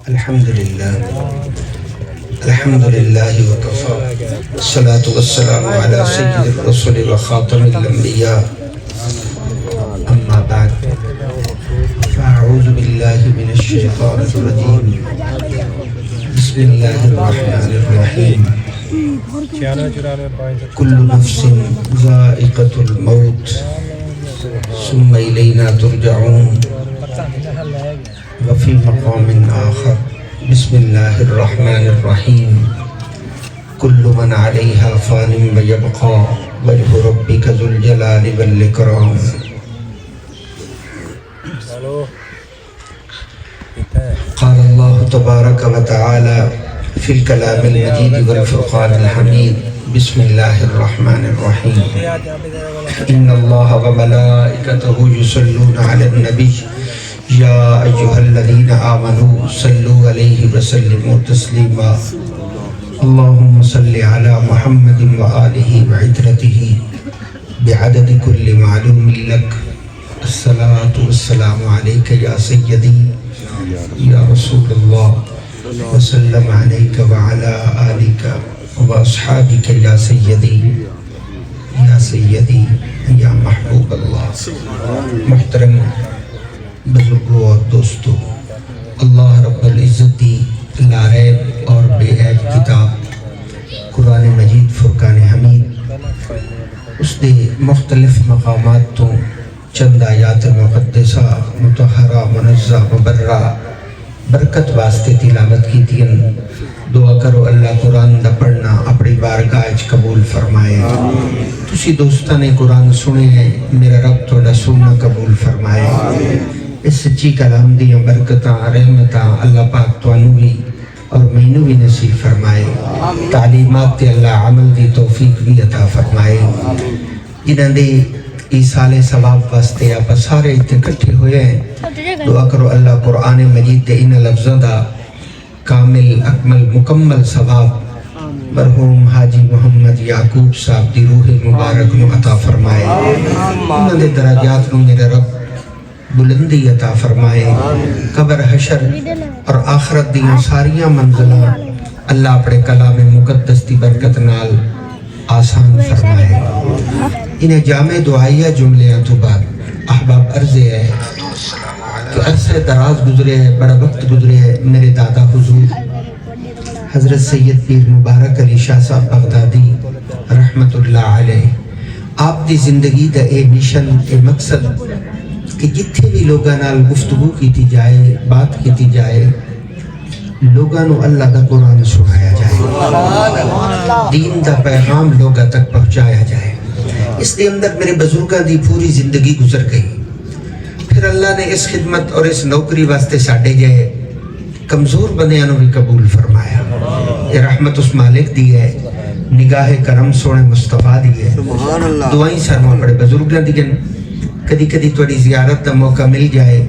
الحمد لله وكفى والصلاة والسلام على سيد الرسل وخاتم الأنبياء أما بعد فأعوذ بالله من الشيطان الرجيم بسم الله الرحمن الرحيم كل نفس ذائقة الموت ثم إلينا ترجعون وفي مقام آخر بسم الله الرحمن الرحيم كل من عليها فان ويبقى وجه ربك ذو الجلال والإكرام قال الله تبارك وتعالى في الكلام المجيد والفرقان الحميد بسم الله الرحمن الرحيم إن الله وملائكته يصلون على النبي يا أيها الذين آمنوا صلوا عليه وسلموا تسليما اللهم صل على محمد وآله وعترته بعدد كل معلوم لك الصلاة والسلام عليك يا سيدي يا رسول الله وسلم عليك وعلى آلك وأصحابك يا سيدي یا محبوب اللہ. محترم بزرگوں اور دوستو، اللہ رب العزت دی لاریب اور بے عیب کتاب قرآن مجید فرقان حمید اس دے مختلف مقامات تو چند آیات مقدسہ مطہرہ منزہ مبرہ برکت واسطے تلاوت کی تین. دعا کرو اللہ قرآن دا پڑھنا اپنی بارگاہ وچ قبول فرمائے. تسی دوستاں نے قرآن سنے ہیں، میرا رب تھوڑا سننا قبول فرمائے. اس سچی کلام دیاں برکتاں رحمتاں اللہ پاک تانوں بھی اور مینوں بھی نصیب فرمائے. تعلیمات تے اللہ عمل دی توفیق بھی عطا فرمائے. جنہاں دے ایصال ثواب واسطے آپ سارے اتنے اکٹھے ہوئے ہیں، دعا کرو اللہ قرآن مجید دے ان لفظاں دا کامل اکمل مکمل ثواب مرحوم حاجی محمد یعقوب صاحب دی روح مبارک نو عطا فرمائے. انہاں دے درجات نو میرے رب بلندی عطا فرمائے. قبر حشر اور آخرت دیاں ساریاں منزلاں اللہ اپنے کلام مقدس دی برکت نال آسان فرمائے. انہیں جامع دعائیہ جملیاں تو بعد احباب عرض ہے کہ عرصہ دراز گزرے ہے، بڑا وقت گزرے ہے. میرے دادا حضور حضرت سید پیر مبارک علی شاہ صاحب بغدادی رحمت اللہ علیہ، آپ دی زندگی دا اے مشن اے مقصد کہ جتھے بھی لوگاں نال گفتگو کیتی جائے، بات کیتی جائے، لوگاں نو اللہ دا قرآن سنایا جائے، دین دا پیغام لوگاں تک پہنچایا جائے. اس دے اندر میرے بزرگاں دی پوری زندگی گزر گئی. پھر اللہ نے اس خدمت اور اس نوکری واسطے ساڈے جائے کمزور بندیاں نو بھی قبول فرمایا. یہ رحمت اس مالک دی ہے، نگاہ کرم سونے مصطفیٰ دی ہے. دعائیں سرما پڑے بزرگاں دی گن کدی کدی توڑی زیارت دا موقع مل جائے،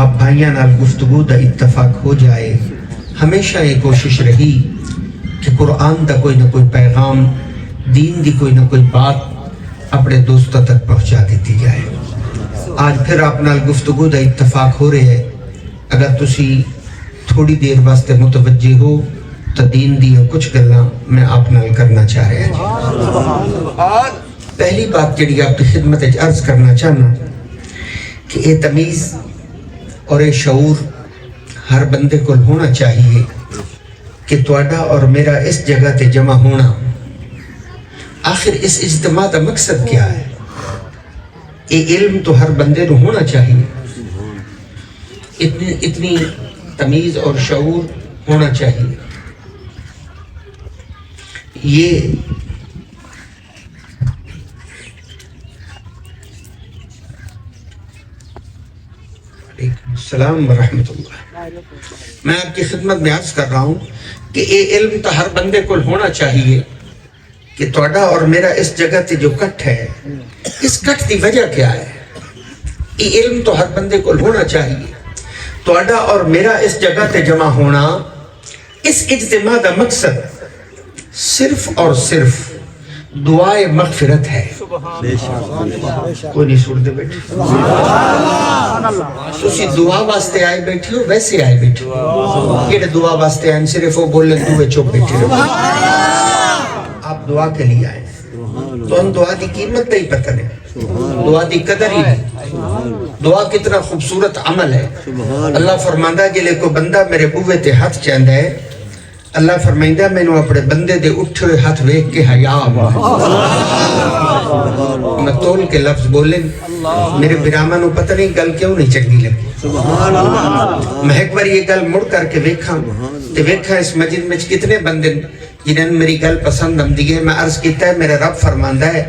آپ بھائیاں نال گفتگو دا اتفاق ہو جائے. ہمیشہ یہ کوشش رہی کہ قرآن دا کوئی نہ کوئی پیغام، دین دی کوئی نہ کوئی بات اپنے دوستوں تک پہنچا دیتی جائے. آج پھر آپ نال گفتگو دا اتفاق ہو رہے ہے. اگر تسی تھوڑی دیر واسطے متوجہ ہو تو دین دی کچھ گلاں میں آپ نال کرنا چاہ رہے ہیں. پہلی بات جڑی آپ کی خدمت عرض کرنا چاہنا کہ یہ تمیز اور یہ شعور ہر بندے کو ہونا چاہیے کہ تواڈا اور میرا اس جگہ تے جمع ہونا، آخر اس اجتماع کا مقصد کیا ہے. یہ علم تو ہر بندے کو ہونا چاہیے، اتنی تمیز اور شعور ہونا چاہیے. یہ السلام ورحمۃ اللہ. میں آپ کی خدمت میں عرض کر رہا ہوں کہ یہ علم تو ہر بندے کو ہونا چاہیے کہ تواڈا اور میرا اس جگہ تے جو کٹ ہے، اس کٹ دی وجہ کیا ہے. یہ علم تو ہر بندے کو ہونا چاہیے. تواڈا اور میرا اس جگہ تے جمع ہونا، اس اجتماع دا مقصد صرف اور صرف دعائے مغفرت ہے. کوئی نہیں سنتے بیٹھے, تسی دعا واسطے آئے بیٹھے ہو, ویسے آئے بیٹھے ہو. یہ دعا واسطے آئے صرف وہ بولیں دوے چپ بیٹھے ہو. آپ دعا کے لیے آئے تو ہم دعا دی قیمت نہیں پتہ نہیں, دعا دی قدر ہی نہیں. دعا کتنا خوبصورت عمل ہے. اللہ فرماندہ جلے کو بندہ میرے بوے تے ہاتھ چاہندہ ہے, اللہ فرمائندہ میں نے اپنے بندے دے اٹھے ہوئے ہاتھ ویک کے حیا میں تول کے لفظ بولیں. میرے برامہ نو پتہ نہیں گل کیوں نہیں چنگی لگی. میں ایک بار یہ گل مڑ کر کے ویکھا اس مسجد میں کتنے بندے جنہوں نے میری گل پسند ہم دیئے. میں عرض کیتا ہے میرا رب فرماندہ ہے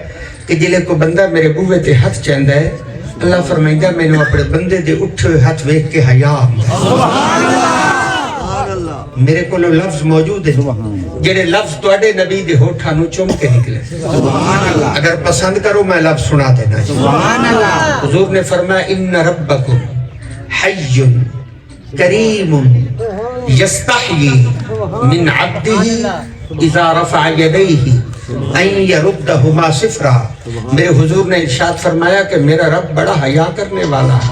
کہ جلے کو بندہ میرے بوے تے ہاتھ چاہندہ ہے, اللہ فرمائندہ میں نے اپنے بندے دے اٹھے ہوئے ہاتھ ویک کے حیا. میرے کو لفظ موجود ہے جڑے لفظ توڑے نبی دے ہوٹھاں نو چوم کے نکلے. اگر پسند کرو میں لفظ سنا دینا. حضور نے فرمایا ان ربکم حی کریم یستحیی من عبدہ اذا رفع یدیہ ان یردہما صفرا. میرے حضور نے ارشاد فرمایا کہ میرا رب بڑا حیا کرنے والا ہے,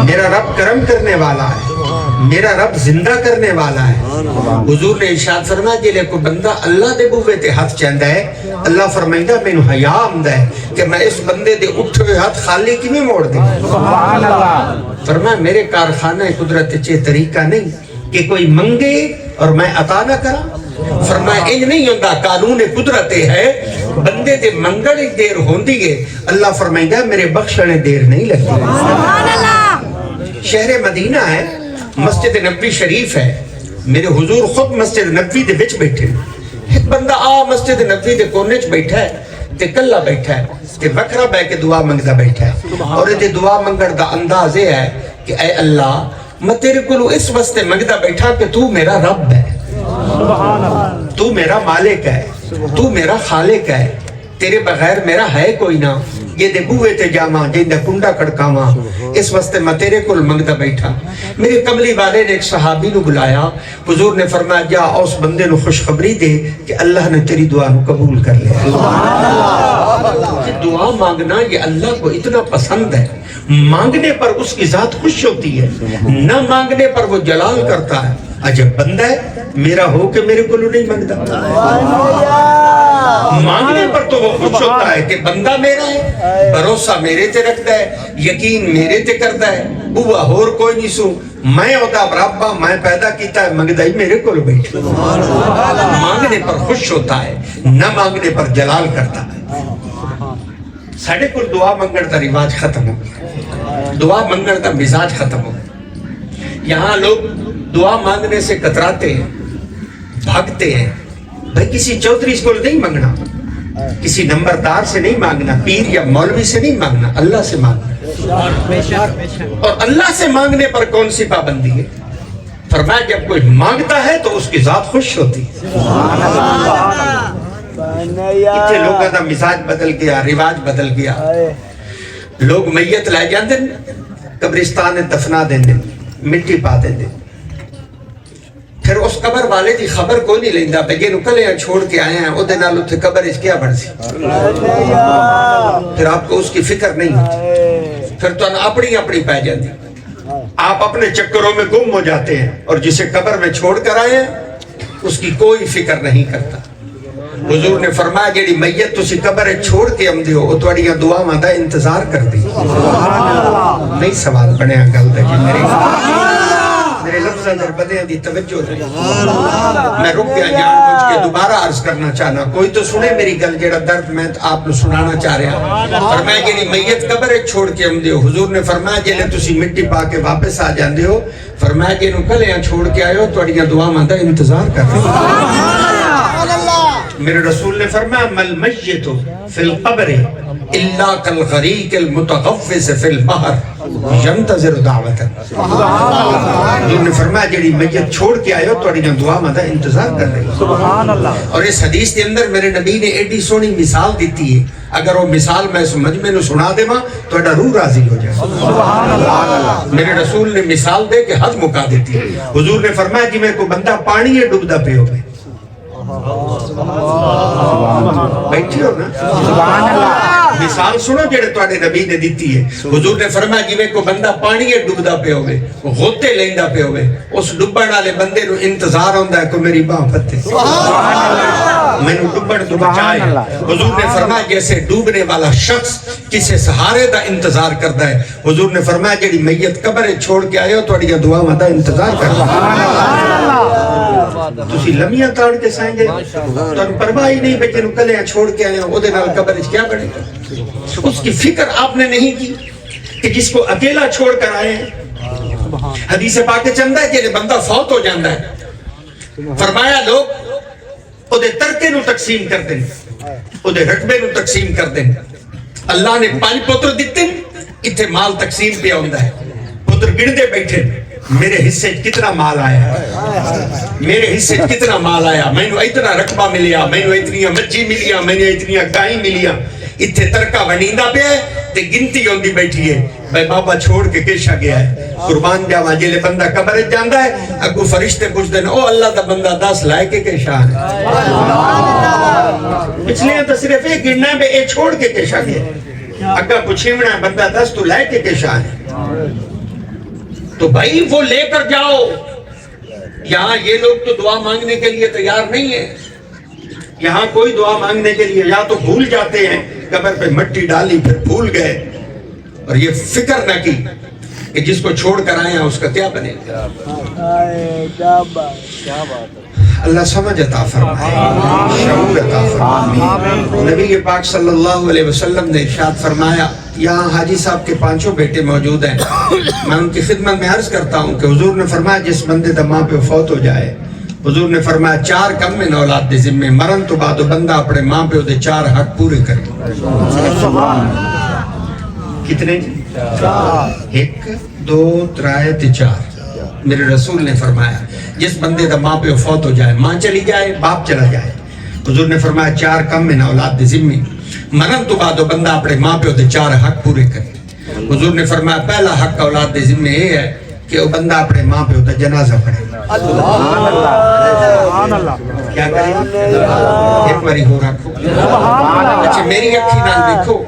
میرا رب کرم کرنے والا ہے, میرا رب زندہ کرنے والا ہے. حضور نے ارشاد فرمایا جلے کو بندہ اللہ دے بوے تے ہاتھ چاہندہ ہے, اللہ فرمائندہ میں نے حیا آمدہ ہے کہ میں اس بندے دے اٹھے ہوئے ہاتھ خالی کی میں موڑ دیں. فرمایا میرے کارخانہ قدرت چے طریقہ نہیں کہ کوئی منگے اور میں عطا نہ کرا. فرمایا انج نہیں ہوندہ, قانون قدرت ہے بندے دے منگل ایک دیر ہوندی ہے, اللہ فرمائندہ میرے بخشنے دیر نہیں لگتی. شہر مدینہ ہے, مسجد نبوی شریف ہے, میرے حضور خود مسجد نبوی دے وچ بیٹھے. ایک بندہ مسجد نبوی دے کونے چ بیٹھا ہے تے کلا بیٹھا ہے تے وکھرا بہ کے دعا منگدا بیٹھا ہے. اور یہ دعا منگن دا انداز یہ ہے کہ اے اللہ میں تیرے کو اس واسطے منگدا بیٹھا کہ تو میرا رب ہے, تو میرا مالک ہے, تو میرا خالق ہے, تیرے بغیر میرا ہے کوئی نہ. یہ دے بوے تے جاواں جن دا کنڈا کڑکاواں, اس واسطے میں تیرے کول منگدا بیٹھا. میرے کملی والے نے ایک صحابی نو بلایا. حضور نے فرمایا جا اس بندے نو خوشخبری دے کہ اللہ نے تیری دعا نو قبول کر لیا. دعا مانگنا یہ اللہ کو اتنا پسند ہے. مانگنے پر اس کی ذات خوش ہوتی ہے, نہ مانگنے پر وہ جلال کرتا ہے. عجب بندہ ہے میرا ہو کہ میرے کو نہیں مانگتا. مانگنے پر تو وہ خوش ہوتا ہے کہ بندہ میرا ہے, بھروسہ میرے تے رکھتا ہے, یقین میرے تے کرتا ہے. بوا اور کوئی نہیں سو, میں ہوتا ربا میں پیدا کیتا ہے, منگدا ہی میرے کو بیٹھ. مانگنے پر خوش ہوتا ہے, نہ مانگنے پر جلال کرتا ہے. ساڑھے کو دعا منگن دا رواج ختم ہو گیا, دعا منگن دا مزاج ختم ہو گیا. یہاں لوگ دعا مانگنے سے کتراتے ہیں, بھاگتے ہیں. بھائی کسی چودھری کو نہیں مانگنا, کسی نمبردار سے نہیں مانگنا, پیر یا مولوی سے نہیں مانگنا, اللہ سے مانگنا. اور اللہ سے مانگنے پر کون سی پابندی ہے؟ فرمایا جب کوئی مانگتا ہے تو اس کی ذات خوش ہوتی ہے. اتنے لوگوں کا مزاج بدل گیا, رواج بدل گیا. لوگ میت لائے جاندے قبرستان دفنا دیندے, مٹی پا دیندے, پھر اس قبر والے دی خبر کوئی نہیں لیندہ بگے نو کلے چھوڑ کے آئے ہیں, او دے نالو تھے قبر اس کیا بڑھ سی. پھر آپ کو اس کی فکر نہیں ہوتی, پھر تو اپنی اپنی پہ جاندی. آپ اپنے چکروں میں گم ہو جاتے ہیں, اور جسے قبر میں چھوڑ کر آئے ہیں اس کی کوئی فکر نہیں کرتا. حضور نے فرمایا جیڑی میت تسی قبر چھوڑ کے ہم دیو او توڑیاں دعا ماندہ انتظار کر دی. نہیں سوال بنے گل دے کہ میرے لفظ اندر بدے دی توجہ دے. میں رک گیا جان بوجھ کے دوبارہ عرض کرنا چاہنا, کوئی تو سنے میری گل جیڑا درد میں آپ نے سنانا چاہ رہا. فرمایا جیڑی میت قبر چھوڑ کے ہم دیو, حضور نے فرمایا جیلے تسی مٹی پا کے واپس آ جان دیو, فرمایا جی نو کلیاں چھوڑ کے آئے ہو توڑیاں دعا ماندہ انتظار کر رہے. میرے رسول نے فرمایا مل میت فی القبر الا کالغریق المتغفس فی البحر ینتظر دعوتا. حضور نے فرمایا جڑی میت چھوڑ کے آئے ہو تو اڑیاں دعا ماندہ انتظار کر رہی. اور اس حدیث کے اندر میرے نبی نے ایڈی سونی مثال دیتی ہے, اگر وہ مثال میں اس مجمع نو سنا دے ماں تو ایڈا روح راضی ہو جائے. میرے رسول نے مثال دے کہ حد مکا دیتی ہے. حضور نے فرمایا کہ میں کو بندہ پانی ہے ڈوبدا پہ ہو گئے, بیٹھے ہو نا؟ مثال سنو جڑے تواڈے نبی نے دیتی ہے. حضور نے فرمایا جویں کو بندہ پانی ہے ڈبدا پہ ہوے, غوطے لیندا پہ ہوے, اس ڈبن والے بندے نو انتظار ہوندا ہے کہ میری باہ پھتے, مینوں ڈبن تو بچائے. حضور نے فرمایا جیسے ڈوبنے والا شخص کسی سہارے دا انتظار کرتا ہے, حضور نے فرمایا جڑی میت قبر چھوڑ کے آئے ہو تواڈیاں دعاواں دا انتظار کردا. تسی لمیاں تاڑ کے سائیں گے, تانوں پرواہ ہی نہیں بچے نو کلیاں چھوڑ کے آئے ہو, او دے نال قبر وچ کیا بنے گا. اس کی فکر آپ نے نہیں کی کہ جس کو اکیلا چھوڑ کر آئے ہیں. حدیث پاک چندہ ہے کہ بندہ فوت ہو جاندہ ہے, فرمایا لوگ او دے ترکے نو تقسیم کر دیں, او دے رقبے نو تقسیم کر دیں. اللہ نے 5 پتر دیتے ہیں, اتھے مال تقسیم پہ ہوندہ ہے. پتر گن دے بیٹھے, میرے حصے کتنا مال آیا, میرے حصے کتنا مال آیا, میں نے اتنا رقبہ ملیا, میں نے اتنی مچھی ملیا, میں نے اتنی گائیں ملیا. اتھے ترکہ ونیندہ پہ ہے تے گنتی ہوندی بیٹھی ہے. بھائی بابا چھوڑ کے کیشا گیا ہے, قربان جاواں جلے بندہ قبر جاندہ ہے, اگو فرشتے پوچھ دینا او اللہ دا بندہ 10 لائے کے کیشا ہے. پچھلے تو صرف ایک گرنا ہے اے چھوڑ کے کیشا گیا, اگا پوچھیمنا ہے بندہ 10 تو لائے کے کیشا ہے. تو بھائی وہ لے کر جاؤ. یہاں یہ لوگ تو دعا مانگنے کے لیے تیار نہیں ہے. یہاں کوئی دعا مانگنے کے لیے یا تو بھول جاتے ہیں, قبر پہ مٹی ڈالی پھر بھول گئے, اور یہ فکر نہ کی کہ جس کو چھوڑ کر آئے ہیں اس کا کیا بنے گا. اللہ سمجھ عطا فرمائے, شعور عطا فرمائے. نبی پاک صلی اللہ علیہ وسلم نے ارشاد فرمایا, یہاں حاجی صاحب کے 5 بیٹے موجود ہیں, میں ان کی خدمت میں عرض کرتا ہوں کہ حضور نے فرمایا جس بندے دا ماں پہ فوت ہو جائے, حضور نے فرمایا 4 کم میں اولاد دے ذمے, مرن تو بعد بندہ اپنے ماں پہ دے 4 حق پورے کرے. کتنے؟ 1 2 3 4. میرے رسول نے فرمایا جس بندے دا ماں پہ فوت ہو جائے, ماں چلی جائے, باپ چلا جائے, حضور نے فرمایا 4 کم میں اولاد دے ذمے, مرن تو بعد بندہ اپنے ماں پہ دے 4 حق پورے کرے. حضور نے فرمایا پہلا حق اولاد دے ذمے یہ ہے کہ وہ بندہ اپنے ماں پہ ہوتا جنازہ پڑھے. کیا کریں؟ ایک باری ہو رکھو. اچھا میری اکھی نال دیکھو,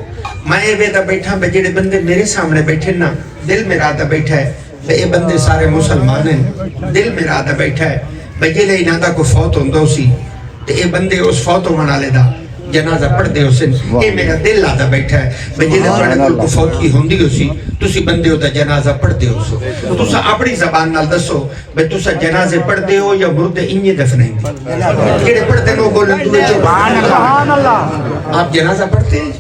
میں یہ ویدہ بیٹھا بے جڑے بندے میرے سامنے بیٹھے نا, دل میرا آدھا بیٹھا ہے بے یہ بندے سارے مسلمان ہیں, دل میرا آدھا بیٹھا ہے بے یہ لئے نادا کو فوت ہوندو سی تے یہ بندے اس فوت ہو منا لے دا جنازہ پڑھ دے اسے. یہ میرا دل آدھا بیٹھا ہے بے جلے پڑھنے کو فوت کی ہوندی ہو سی تسی بندے ہوتا جنازہ پڑھ دے ہو سو. تسا اپنی زبان نال دسو بے تسا جنازے پڑھ دے ہو یا مردے انہی دفنیں دے. کیڑے پڑھ دے نو بولن دوے جو آپ جنازہ پڑھتے ہیں,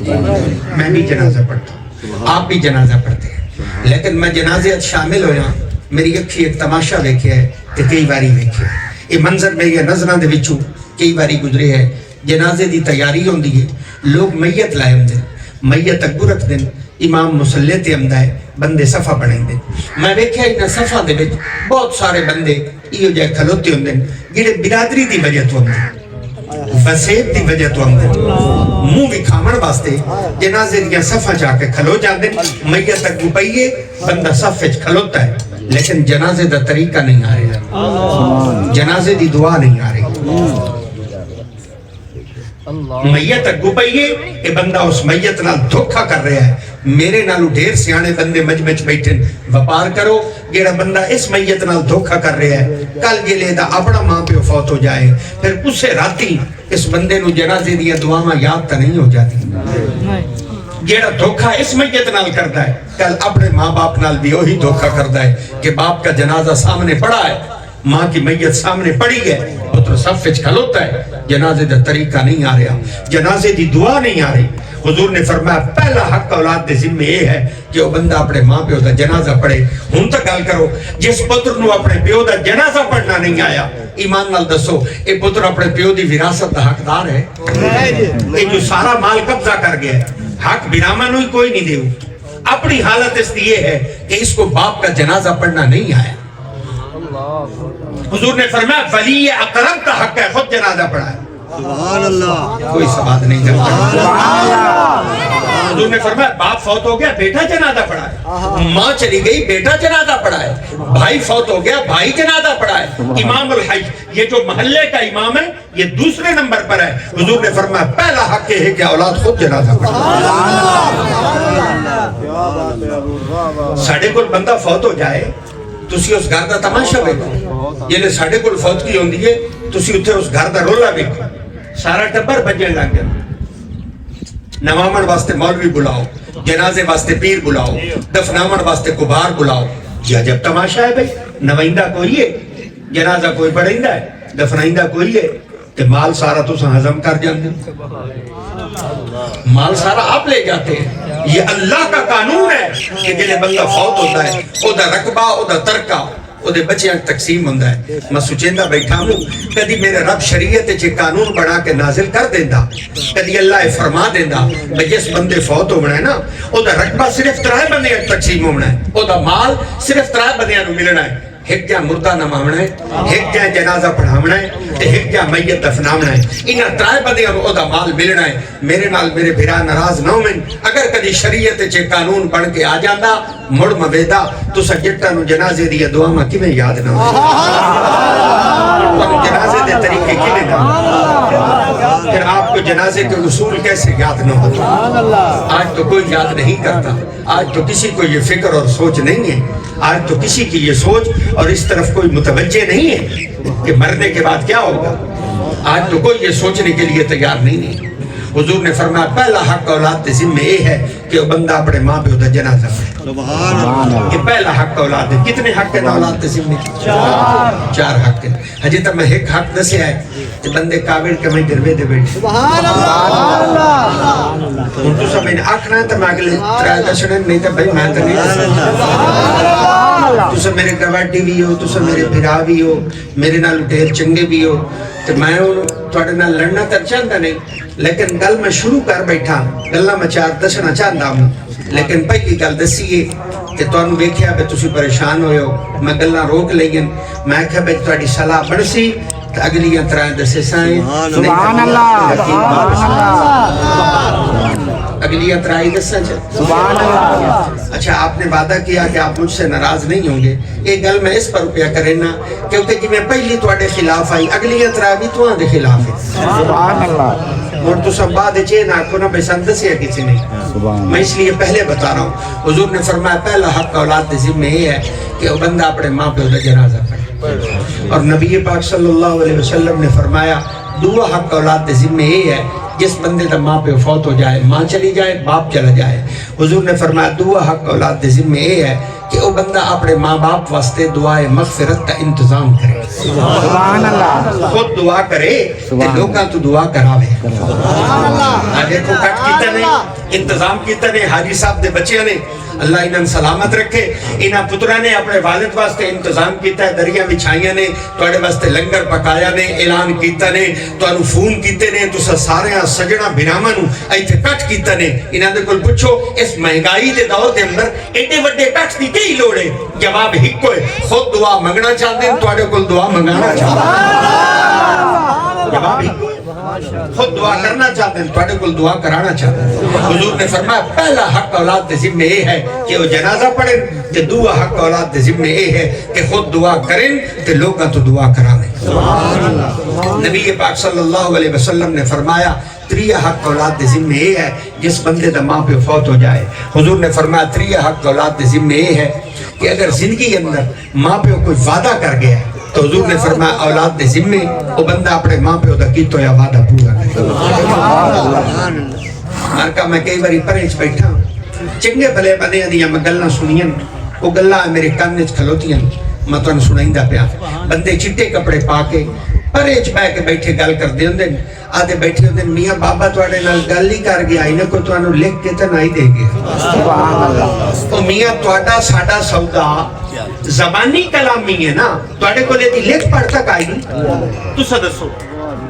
میں بھی جنازہ پڑھتا ہوں, آپ بھی جنازہ پڑھتے ہیں, لیکن میں جنازے شامل ہویا, میری اکھی ایک تماشا دیکھے ہے تے کئی باری دیکھے. یہ منظر میں یہ نظران دے وچوں کئی باری گزرے ہے. جنازے دی تیاری ہوندی ہے, لوگ میت لائے ہوندے, میت اگو رکھ دیں, امام مسلح تے آمدا ہے, بندے صفحہ پڑھیں دے. میں دیکھا ایک صفحہ دے وچ بہت سارے بندے ایو جائے کھلوتے ہوندے جڑے برادری دی وجہ تو ہوندے, وسیب دی وجہ تو ہوندے, منہ بھی کھامن واسطے جنازے دیا صفحہ جا کے کھلو جاندے. میت اگو پئیے, بندہ صف وچ کھلوتا ہے, لیکن جنازے دا طریقہ نہیں آ رہا, جنازے دی دعا نہیں آ رہی. میت اگو پئیے کہ بندہ اس میت نال دھوکھا کر رہا ہے. میرے نالو ڈھیر سیانے بندے مجمع بیٹھے, وپار کرو جیڑا بندہ اس میت نال دھوکھا کر رہا ہے, کل گلے دا اپنا ماں پہ فوت ہو جائے, پھر اسے راتی اس بندے نو جنازے دیا دعاواں یاد تا نہیں ہو جاتی. جیڑا دھوکھا اس میت نال کرتا ہے, کل اپنے ماں باپ نال بھی وہی دھوکھا کرتا ہے کہ باپ کا جنازہ سامنے پڑا ہے, ماں کی میت سامنے پڑی ہے, پتر صف وچ کھلوتا ہے, جنازے دا طریقہ نہیں آ رہا, جنازے دی دعا نہیں آ رہی. حضور نے فرمایا پہلا حق اولاد دے ذمہ یہ ہے کہ وہ بندہ اپنے ماں پیو دا جنازہ پڑھے. ہن تک گل کرو, جس پتر نو اپنے پیو دا جنازہ پڑھنا نہیں آیا, ایمان نال دسو اے پتر اپنے پیو دی وراثت دا حقدار ہے؟ اے جو سارا مال قبضہ کر گیا, حق برامہ نو ہی کوئی نہیں دیو. اپنی حالت اس لیے ہے کہ اس کو باپ کا جنازہ پڑھنا نہیں آیا. حضور نے فرمایا ولی اقرب کا حق ہے, خود جنازہ پڑھا ہے. سبحان اللہ, کوئی سواد نہیں کرتا. حضور نے فرمایا باپ فوت ہو گیا بیٹا جنازہ پڑھا ہے، ماں چلی گئی بیٹا جنازہ پڑھا ہے، بھائی فوت ہو گیا بھائی جنازہ پڑھا ہے۔ امام الحج یہ جو محلے کا امام ہے یہ دوسرے نمبر پر ہے۔ حضور نے فرمایا پہلا حق یہ ہے کہ اولاد خود جنازہ پڑھے۔ ساڑھے کل بندہ فوت ہو جائے تسی اس گھر دا تماشا ویکھو، یعنی ساڑھے کل فوت کی ہوندی ہے تسی اتھے اس گھر دا رولا ویکھو، سارا ٹبر بجن لگ گیا، نوامن واسطے مولوی بلاؤ، جنازے واسطے پیر بلاؤ، دفنامن واسطے کبار بلاؤ، یہ عجب تماشا ہے بھئی۔ نوائندہ کوئی ہے، جنازہ کوئی پڑھائندہ ہے، دفنائندہ کوئی ہے، کہ مال سارا تو ہضم کر جاتے ہیں، مال سارا آپ لے جاتے ہیں۔ یہ اللہ کا قانون ہے کہ جنہیں بندہ فوت ہوتا ہے او دا رقبہ او دا ترکہ او دے بچیاں تقسیم ہوندہ ہے۔ میں سوچیندہ بیٹھا ہوں کدی میرے رب شریعت چے قانون بنا کے نازل کر دیندہ، کدی اللہ فرما دیندہ بھئی جس بندے فوت ہونا ہے نا او دا رقبہ صرف 3 بندے تقسیم ہونا ہے، او دا مال صرف 3 بندیاں نو ملنا ہے، ایک جا مردہ نمامنا ہے، ایک جا جنازہ پڑھامنا ہے، ایک جا میت دفنامنا ہے۔ انہاں 3 بندیاں نو او دا مال ملنا ہے۔ میرے نال میرے بھرا ناراض نہ ہوئیں، اگر کدی شریعت چے قانون بن کے آ جاندہ مڑ مویدہ تو سجدہ نو جنازے دیا دعا میں کی میں یاد نہ ہو جنازے دے طریقے کی میں نہ پھر آپ کو جنازے کے اصول کیسے یاد نہ ہو؟ آج تو کوئی یاد نہیں کرتا، آج تو کسی کو یہ فکر اور سوچ نہیں ہے، آج تو کسی کی یہ سوچ اور اس طرف کوئی متوجہ نہیں ہے کہ مرنے کے بعد کیا ہوگا، آج تو کوئی یہ سوچنے کے لیے تیار نہیں ہے۔ حضور نے فرمایا پہلا حق اولاد کے ذمہ یہ ہے کہ وہ بندہ اپنے ماں پہ ہوتا جنازہ پڑھے، یہ پہلا حق اولاد ہے۔ کتنے حق کے اولاد کے ذمہ؟ 4 حق کے۔ ہجی تک میں ایک حق دسے ہے کہ بندے کابل کے میں دروے دے بیٹھے ان تو سب انہیں آکھنا ہے تو میں اگلے 3 دسنے نہیں تو بھائی میں تو نہیں دسنے، تو سب میرے گواڈی بھی ہو، تو سب میرے بھرا بھی ہو، میرے نال ڈھیر چنگے بھی ہو، تو میں تھوڑے نال لڑنا تر چاہتا نہیں، لیکن گل میں شروع کر بیٹھا گلہ میں 4 دسنا چاہتا ہوں، لیکن پہلی گل دسیے کہ تو انہوں دیکھیا بے تسی پریشان ہوئے ہو، میں گلہ روک لیں، میں کہا بے تھوڑی صلاح بڑسی تو اگلیاں 3 دسے سائیں سبحان اللہ اگلیاں 3 دسیں سبحان اللہ۔ اچھا آپ نے وعدہ کیا کہ آپ مجھ سے ناراض نہیں ہوں گے، ایک گل میں اس پر روپیہ کرنا کیونکہ جی میں پہلی توڑے خلاف آئی اگلیاں 3 بھی تو آن دے خلاف ہے سبحان اللہ، اور تو سب بعد چاہے نہ کو نہ بیسان دسیا کسی نہیں، میں اس لیے پہلے بتا رہا ہوں۔ حضور نے فرمایا پہلا حق اولاد دے ذمہ یہ ہے کہ وہ بندہ اپنے ماں پہ ہوتا جنازہ پڑھے، اور نبی پاک صلی اللہ علیہ وسلم نے فرمایا دوسرا حق اولاد دے ذمہ یہ ہے جس بندے دا ماں پہ فوت ہو جائے، ماں چلی جائے باپ چلا جائے، حضور نے فرمایا دوسرا حق اولاد دے ذمہ یہ ہے کہ وہ بندہ اپنے ماں باپ واسطے دعائے مغفرت کا انتظام کرے، سبحان اللہ، خود دعا کرے کہ لوگاں تو دعا کراوے۔ آجے کو کٹ کیتا نہیں، انتظام کیتا نہیں، حاجی صاحب دے بچے نے اللہ انہاں سلامت رکھے، انہاں پترہ نے اپنے والد واسطے انتظام کیتا ہے، دریا بچھائیاں نے توڑے واسطے لنگر پکایا نے، اعلان کیتا نے، تو انہوں فون کیتے نے، تو سارے سجڑا بنامہ نو ایتھے کٹ کیتا نے۔ انہاں دے کل پوچھو اس مہنگائی دے دور دے اندر ایڈے وڈے کٹ دی کئی لوڑے؟ جواب ہک ہوئے خود دعا منگنا چاہتے ہیں، توڑے کل دعا منگانا چاہتے ہیں، جواب ہک ہوئے خود دعا کرنا چاہتے ہیں، توڑے کل دعا کرانا چاہتے ہیں۔ حضور نے فرمایا پہلا حق اولاد دے ذمہ یہ ہے کہ وہ جنازہ پڑھیں، کہ دوسرا حق اولاد دے ذمہ یہ ہے کہ خود دعا کریں تو لوگاں تو دعا کراویں۔ نبی پاک صلی اللہ علیہ وسلم نے فرمایا تریہ حق اولاد دے ذمہ یہ ہے جس بندے دا ماں پہ فوت ہو جائے، حضور نے فرمایا تریہ حق اولاد دے ذمہ یہ ہے کہ اگر زندگی اندر ماں پہ کوئی وعدہ کر گیا تو حضور نے فرمایا اولاد دے ذمہ وہ بندہ اپنے ماں پہ ہوتا کی تو یا وعدہ پورا کرے۔ مارکہ میں کئی باری پریچ بیٹھا چنگے بھلے بنے دیا میں گلنا سنین، وہ گلہ میرے کاننچ کھلوتیاں میں تو سنائندہ پیا، بندے چٹے کپڑے پا کے پریچ بہ کے بیٹھے گل کر دے ہوندے، آدھے بیٹھے ہوندے میاں بابا توڑے نال گل ہی کر گیا، انہیں کو تو انہوں لکھ کے تو نہیں دے گیا۔ تو میاں توڑا ساڑا سودا زبانی کلامی ہے نا، توڑے کو لے دی لکھ پڑھ تک آئی تو سدسو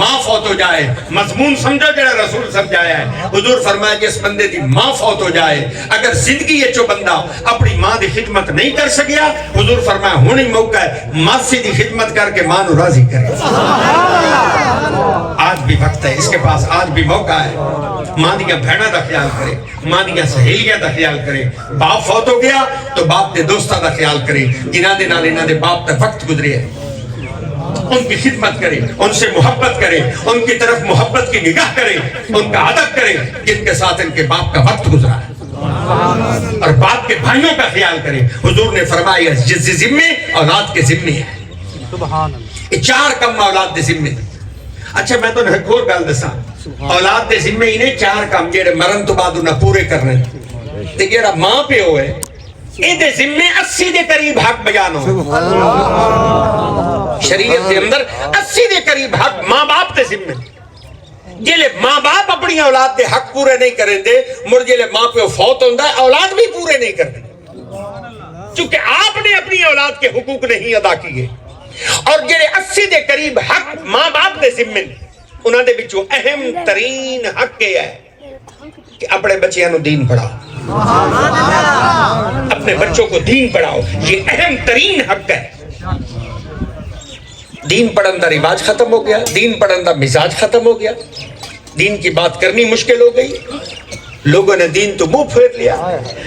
ماں فوت ہو جائے، مضمون سمجھو جڑا رسول سمجھایا ہے، حضور فرمایا جس بندے دی ماں فوت ہو جائے، اگر زندگی ہے جو بندہ اپنی ماں دی خدمت نہیں کر سکیا، حضور فرمایا ہون ہی موقع ہے ماسی دی خدمت کر کے ماں نو راضی کرے۔ آج بھی وقت ہے اس کے پاس، آج بھی موقع ہے، ماں دیا بہنہ دا خیال کرے، ماں دیا سہیلیاں دا خیال کرے، باپ فوت ہو گیا تو باپ دے دوستہ دا خیال کرے، جنہ دے نال انہاں دے باپ دا وقت گزرے ہے، ان کی خدمت کرے، ان سے محبت کرے، ان کی طرف محبت کی نگاہ کرے، ان کا ادب کرے جن کے ساتھ ان کے باپ کا وقت گزرا ہے، اور باپ کے بھائیوں کا خیال کرے۔ حضور نے فرمایا جس ذمے اولاد کے ذمے ہے، یہ 4 کم اولاد دے ذمے۔ اچھا میں تو ایک اور گل دساں، اولاد دے ذمے انہیں 4 کم جڑے مرن تو بعد انہاں پورے کرنے، تے جڑا ماں پیو ہے اے دے ذمے 80 دے قریب حق بیان ہو۔ شریعت دے اندر 80 دے قریب حق ماں باپ دے ذمے، جلے ماں باپ اپنی اولاد دے حق پورے نہیں کریں دے، مر جلے ماں پیو فوت ہوندہ ہے اولاد بھی پورے نہیں کرتے، چونکہ آپ نے اپنی اولاد کے حقوق نہیں ادا کیے۔ اور جڑے 80 دے قریب حق ماں باپ دے ذمے، انہاں دے وچوں اہم ترین حق یہ ہے کہ اپنے بچیاں نو دین پڑھاؤ، اپنے بچوں کو دین پڑھاؤ، یہ اہم ترین حق ہے۔ دین پڑھن دا رواج ختم ہو گیا، دین پڑھن دا مزاج ختم ہو گیا، دین کی بات کرنی مشکل ہو گئی، لوگوں نے دین تو منہ پھیر لیا،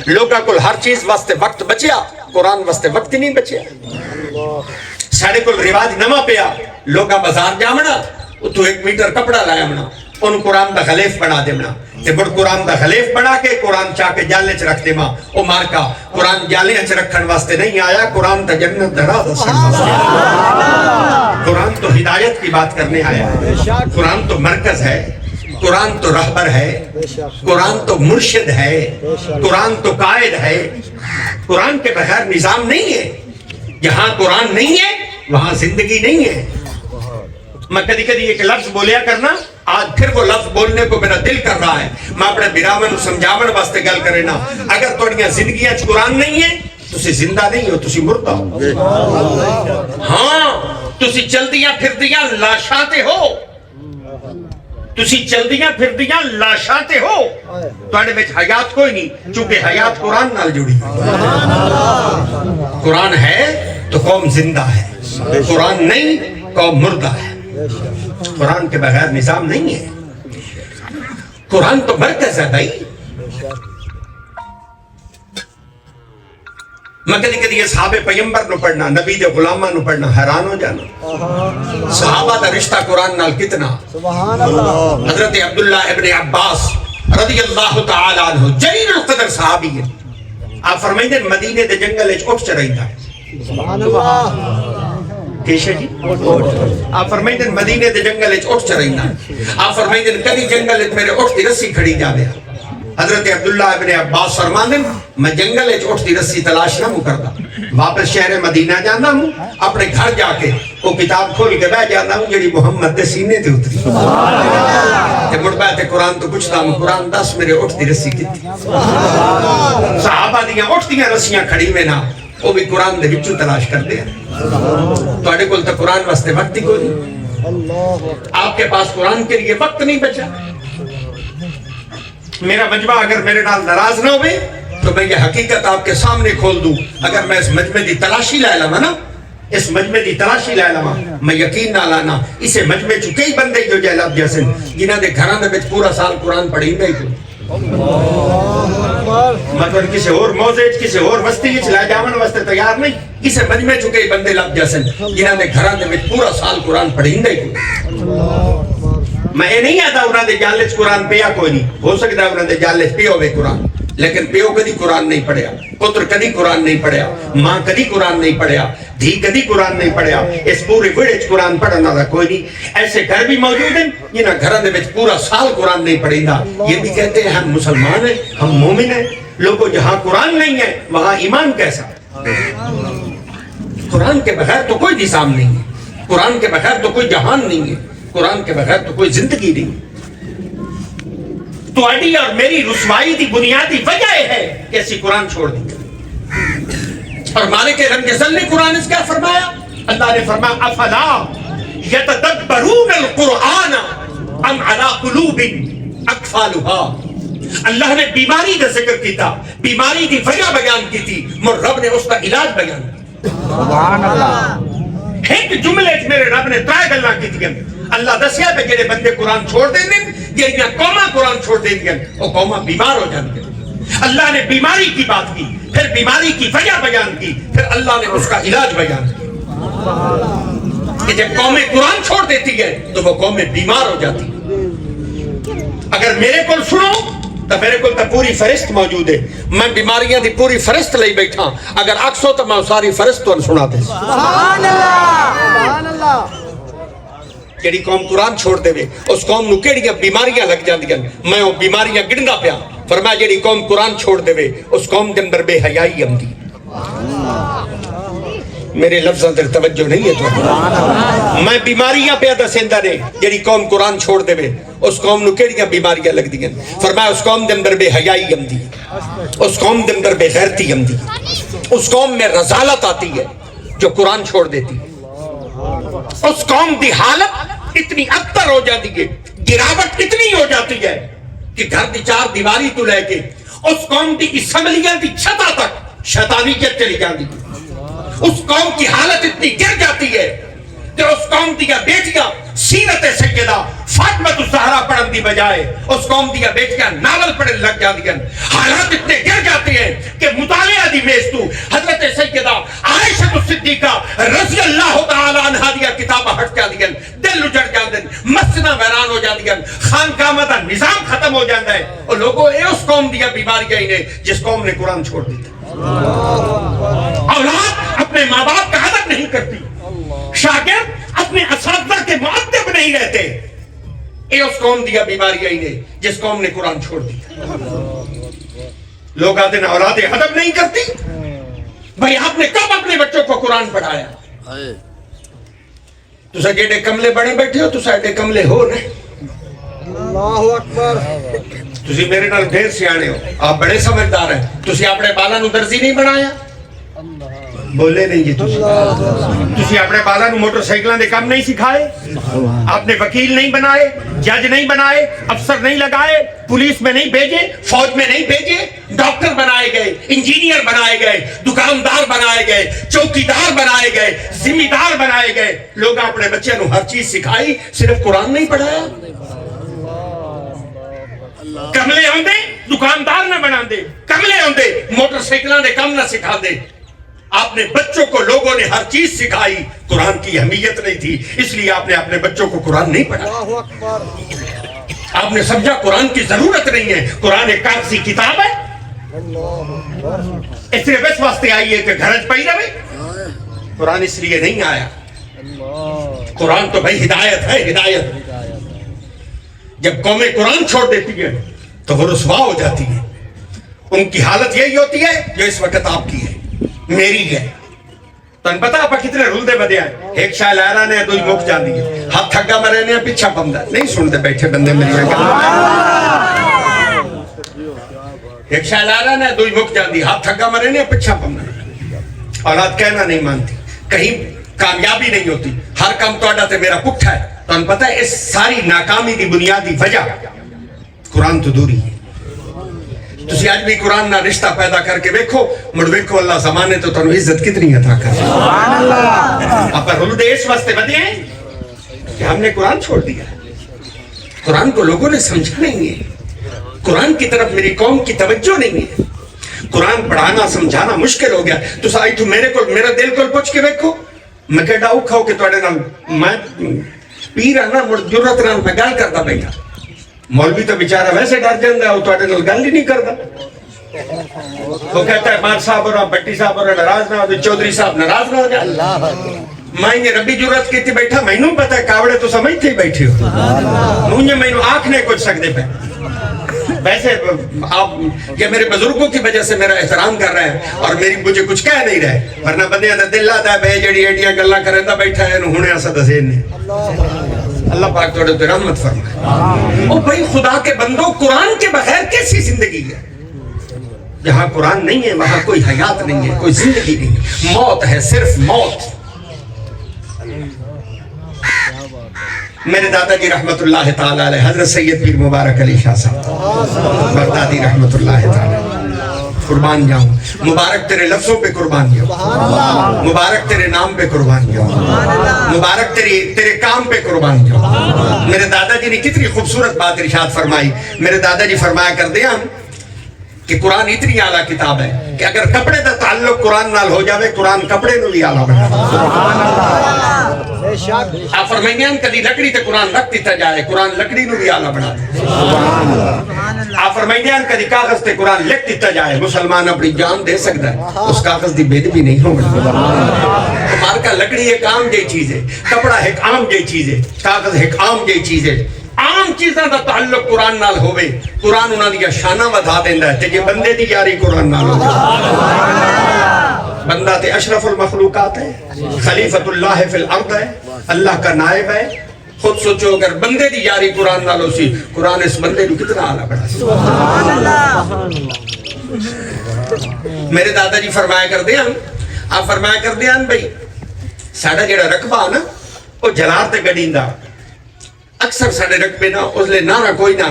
لوگوں کو ہر چیز واسطے وقت بچیا، قرآن واسطے وقت ہی نہیں بچیا۔ ساڑھے کو رواج نما پیا، لوگا بازار جامنا، تو 1 میٹر کپڑا لایا منا، ان قرآن دا غلیف بنا دے منا، تے بڑھ قرآن دا غلیف بنا کے قرآن چاہ کے جالے چ رکھ دے ماں، او مارکا قرآن جالے چ رکھن واسطے نہیں آیا، قرآن تا جنت درا دسن واسطے آیا، قرآن تو ہدایت کی بات کرنے آیا، قرآن تو مرکز ہے، قرآن تو رہبر ہے، قرآن تو مرشد ہے، قرآن تو قائد ہے، قرآن کے بغیر نظام نہیں ہے، جہاں قرآن نہیں ہے وہاں زندگی نہیں ہے۔ میں کدی کدی ایک لفظ بولیا کرنا، آج پھر وہ لفظ بولنے کو میرا دل کر رہا ہے، میں اپنے براون سمجھاون واسطے گل کرے نا، اگر توڑیاں زندگیاں چ قرآن نہیں ہے تسی زندہ نہیں ہو، تسی مردہ ہو۔ ہاں تسی چلدیاں پھردیاں لاشاتے ہو، تسی چلدیاں پھردیاں لاشاتے ہو، تواڈے وچ حیات کوئی نہیں، چونکہ حیات قرآن نال جڑی، قرآن ہے تو قوم زندہ ہے، قرآن نہیں قوم مردہ ہے، قرآن کے بغیر نظام نہیں ہے، قرآن تو مرکز ہے بھائی۔ میں کدی کدی اصحاب پیغمبر نو پڑھنا، نبی دے غلاماں نو پڑھنا حیران ہو جانا، صحابہ دا رشتہ قرآن نال کتنا۔ حضرت عبداللہ ابن عباس رضی اللہ تعالی عنہ جلیل القدر صحابی ہے، آپ فرمائیں مدینے دے جنگل اچ اٹھ چرائیں تھا، کیشہ جی آپ فرمائیں مدینے دے جنگل اچ اٹھ چرائیں تھا، آپ فرمائیں کدی جنگل اچ میرے اٹھ دی رسی کھڑی جا دیا۔ حضرت عبداللہ ابن عباس فرماندے میں جنگل اچ اٹھ دی رسی تلاش نہ مو کرتا، واپس شہر مدینہ جانا ہوں، اپنے گھر جا کے وہ کتاب کھول کے بیٹھ جانا ہوں جڑی محمد دے سینے تے اتری، تے مڑ بیٹھے قرآن تو پوچھتا ہوں قرآن دس میرے اٹھ دی رسی کتنی۔ صحابہ دیاں اٹھ دیاں رسیاں کھڑی میں نہ، وہ بھی قرآن دے وچوں تلاش کرتے ہیں۔ تو اڑے کول تو قرآن واسطے وقت ہی کوئی نہیں، آپ کے پاس قرآن کے لیے وقت نہیں بچا۔ میرا مجمع اگر میرے نال ناراض نہ ہوئے تو میں یہ حقیقت آپ کے سامنے کھول دوں، اگر میں اس مجمع دی تلاشی لے لواں نا، اس مجمع دی تلاشی لے لواں، میں یقین نہ لانا اسے مجمع چ کئی بندے جو جیلاب جیسے جنہاں دے گھراں دے وچ پورا سال قرآن پڑھیندا ہی کوئی، مطلب کسی اور موضوع کسی اور وسطی وچ لے جاون واسطے تیار نہیں، اسے مجمع چ کئی بندے لب جیسے جنہاں دے گھراں دے وچ پورا سال قرآن پڑھیندا ہی کوئی۔ میں یہ نہیں آتا انہاں دے جالے چ قرآن پیا کوئی نہیں، ہو سکتا ہے انہاں دے جالے چ پیا ہوئے قرآن، لیکن پیو کدی قرآن نہیں پڑھیا، پتر کدی قرآن نہیں پڑھیا، ماں کدی قرآن نہیں پڑھیا، دھی کدی قرآن نہیں پڑھیا، اس پورے وڑے چ قرآن پڑھنا دا کوئی نہیں۔ ایسے گھر بھی موجود ہیں جنہاں گھراں دے وچ پورا سال قرآن نہیں پڑھیندا، یہ بھی کہتے ہیں ہم مسلمان ہیں، ہم مومن ہیں۔ لوگوں جہاں قرآن نہیں ہے وہاں ایمان کیسا؟ قرآن کے بغیر تو کوئی نظام نہیں ہے، قرآن کے بغیر تو کوئی جہان نہیں ہے، قرآن کے بغیر تو کوئی زندگی نہیں۔ تو اڈی اور میری رسوائی دی بنیادی وجہ ہے کہ اسی قرآن چھوڑ دی، اور مالک رنگ ذل نے قرآن اس کیا فرمایا؟ اللہ نے فرمایا افلا یتدبرون علی قلوب اقفالها. اللہ نے بیماری کا ذکر کیتا, بیماری کی وجہ بیان کی تھی, مر رب نے اس کا علاج بیان کیا. سبحان اللہ. ایک جملے میرے رب نے ترائے گلاں کیتیاں. اللہ دسیا کہ جڑے بندے قرآن چھوڑ دیں جہاں قوما قرآن چھوڑ دیں وہ قوما بیمار ہو جاتی. اللہ نے بیماری کی بات کی, پھر بیماری کی وجہ بیان کی, پھر اللہ نے اس کا علاج بیان کیا کہ جب قومیں قرآن چھوڑ دیتی ہے تو وہ قومیں بیمار ہو جاتی. اگر میرے کو سنو تو میرے کو تو پوری فہرست موجود ہے, میں بیماریاں دی پوری فہرست لئی بیٹھا. اگر اکسو تو میں ساری فہرست تو سنا دے. سبحان اللہ, سبحان اللہ. جڑی قوم قرآن چھوڑ دے اس قوم نو کیڑیاں بیماریاں لگ جاندیاں, میں وہ بیماریاں گندا پیا. فرمایا جڑی قوم قرآن چھوڑ دے اس قوم دے اندر بے حیائی آندی. میرے لفظاں تے توجہ نہیں ہے تو میں بیماریاں پیا دسیندا نے. جڑی قوم قرآن چھوڑ دے اس قوم نو کیڑیاں بیماریاں لگدیاں. فرمایا اس قوم دے اندر بے حیائی آندی, اس قوم دے اندر بے غیرتی آندی, اس قوم میں رذالت آتی ہے جو قرآن چھوڑ دیتی. اس قوم دی حالت اتنی ابتر ہو جاتی ہے, گراوٹ اتنی ہو جاتی ہے کہ گھر دی چار دیواری تو لے کے اس قوم دی اسمبلیاں دی چھتا تک شیطانیت چلی جاتی ہے. اس قوم کی حالت اتنی گر جاتی ہے کہ اس قوم دیا بیٹیاں سیرت سیدہ فاطمہ الزہرا پڑھن دی بجائے اس قوم دیا بیٹیاں ناول پڑھنے لگ جاتی ہیں. حالات اتنے گر جاتے ہیں کہ مطالعہ دی میز تو حضرت سیدہ عائشہ الصدیقہ رضی اللہ تعالی عنہا دیا کتابہ ہٹ جاتی ہیں, دل اجڑ جاتے ہیں, مسجداں ویران ہو جاتی ہیں, خانقاہ دا نظام ختم ہو جاتا ہے. اور لوگوں اے اس قوم دیا بیماریاں ہی نے جس قوم نے قرآن چھوڑ دیتا. اولاد اپنے ماں باپ کا ادب نہیں کرتی, شاگرد اپنے اساتذہ کے مؤدب نہیں رہتے. اے اس قوم دیا بیماریاں ہی نے جس قوم نے قرآن چھوڑ دیا. لوگ آتے ہیں اولاد ادب نہیں کرتی. بھائی آپ نے کب اپنے بچوں کو قرآن پڑھایا؟ تسا جیڑے کملے بڑے بیٹھے ہو تسا ایڈے کملے ہو نا. اللہ اکبر. تسی میرے نال ڈھیر سیانے ہو, آپ بڑے سمجھدار ہیں. تسی اپنے بالاں نو درزی نہیں بنایا؟ بولے نہیں جی. تسی اپنے بالاں نو موٹر سائیکلاں دے کام نہیں سکھائے, آپ نے وکیل نہیں بنائے, جج نہیں بنائے, افسر نہیں لگائے, پولیس میں نہیں بھیجے, فوج میں نہیں بھیجے, ڈاکٹر بنائے گئے, انجینئر بنائے گئے, دکاندار بنائے گئے, چوکیدار بنائے گئے, ذمہ دار بنائے گئے. لوگ اپنے بچے نو ہر چیز سکھائی, صرف قرآن نہیں پڑھایا. کملے ہوندے دکاندار نہ بنا دے, کملے ہوندے موٹر سائیکلاں دے کام نہ سکھا دے. آپ نے بچوں کو لوگوں نے ہر چیز سکھائی, قرآن کی اہمیت نہیں تھی اس لیے آپ نے اپنے بچوں کو قرآن نہیں پڑھایا. آپ نے سمجھا قرآن کی ضرورت نہیں ہے, قرآن ایک کاغذی کتاب ہے, اس لیے بس واسطے آئی ہے کہ گھرج پئی رہے. قرآن اس لیے نہیں آیا. قرآن تو بھائی ہدایت ہے, ہدایت. جب قومیں قرآن چھوڑ دیتی ہیں تو وہ رسوا ہو جاتی ہے. ان کی حالت یہی ہوتی ہے جو اس وقت آپ کی ہے, میری ہے. تو پتا آپ کتنے رلدے بدے ہیں. ایک شاہ لہرا نے دوئی مک جاندی ہے, ہاتھ تھگا مرے نے پیچھا پمدا نہیں سنتے بیٹھے بندے میری گل. ایک شاہ لہرا نے دوئی مک جاندی, ہاتھ تھگا مرے نے پیچھا پمدا. اولاد کہنا نہیں مانتی, کہیں کامیابی نہیں ہوتی, ہر کام توڑا تے میرا پٹھا ہے. تو ان پتہ ہے اس ساری ناکامی دی بنیادی وجہ قرآن تو دوری ہے. تسی آج بھی قرآن نہ رشتہ پیدا کر کے دیکھو, مڑ دیکھو اللہ زمانے تو تنو عزت کتنی عطا کر. سبحان اللہ. آپ پر رلدے اس واسطے بدے ہیں کہ ہم نے قرآن چھوڑ دیا. قرآن کو لوگوں نے سمجھا نہیں ہے, قرآن کی طرف میری قوم کی توجہ نہیں ہے. قرآن پڑھانا سمجھانا مشکل ہو گیا. تو سائی تو میرے کو میرا دل کو پوچھ کے دیکھو, میں کہہ ڈاؤ کھاؤ کہ توڑے نام میں پیر آنا مڑ جرت نام میں گال کرتا بیٹھا. مولوی تو بیچارہ ویسے ڈر جاندہ ہے, وہ توڑے نال گال ہی نہیں کرتا. وہ کہتا ہے مان صاحب اور بٹی صاحب اور ناراض نہ ہو, چودھری صاحب ناراض نہ ہو جائے. میں نے ربی جرت کی تھی بیٹھا, میں نوں پتا ہے کاوڑے تو سمجھتے ہی بیٹھے ہو, مجھے میں نوں آنکھ نہیں کچھ سکتے پہ. ویسے آپ یہ میرے بزرگوں کی وجہ سے میرا احترام کر رہے ہیں اور میری مجھے کچھ کہہ نہیں رہے, ورنہ بندے دا دل آتا ہے بھائی جڑی ایڈیاں گلاں کرندا بیٹھا ہے انہوں نے اسا دسے نے. اللہ پاک توڑے تو رحمت فرمائے. او بھائی خدا کے بندوں, قرآن کے بغیر کیسی زندگی ہے؟ جہاں قرآن نہیں ہے وہاں کوئی حیات نہیں ہے, کوئی زندگی نہیں ہے, موت ہے, صرف موت. میرے دادا جی رحمت اللہ تعالی علیہ حضرت سید پیر مبارک علی شاہ صاحب بغدادی رحمت اللہ تعالی، قربان جاؤں مبارک تیرے لفظوں پہ قربان جاؤں، مبارک تیرے نام پہ قربان جاؤں، مبارک تیرے کام پہ قربان جاؤں۔ میرے دادا جی نے کتنی خوبصورت بات ارشاد فرمائی۔ میرے دادا جی فرمایا کرتے ہیں کہ قرآن اتنی اعلیٰ کتاب ہے کہ اگر کپڑے دا تعلق قرآن نال ہو جاوے قرآن کپڑے نو بھی اعلیٰ بنا۔ آپ فرمائیں ہیں کدی لکڑی تے قرآن رکھ دیتا جائے قرآن لکڑی نو بھی اعلیٰ بنا دے۔ آپ فرمائیں ہیں کدی کاغذ تے قرآن لکھ دیتا جائے مسلمان اپنی جان دے سکتا ہے اس کاغذ دی بید بھی نہیں ہوگی۔ ہمارا کا لکڑی ایک عام جی چیز ہے، کپڑا ایک عام جی چیز ہے، کاغذ ایک عام جی چیز ہے۔ عام چیزاں دا تعلق قرآن نال ہوئے قرآن انہاں دیا شانہ ودھا دیندہ ہے تے جے بندے دی یاری قرآن نال ہو بندہ تے اشرف المخلوقات ہے، خلیفۃ اللہ فی الارض ہے، اللہ کا نائب ہے۔ خود سوچو اگر بندے دی یاری قرآن نال ہو سی قرآن اس بندے نو کتنا اعلیٰ بڑھا سی۔ میرے دادا جی فرمایا کر دیا آپ فرمایا کر دیا بھئی ساڑھا جڑا رقبہ نا وہ جلار تے گڑیندہ اکثر ساڑھے رقبے نا اس لئے نہ کوئی نہ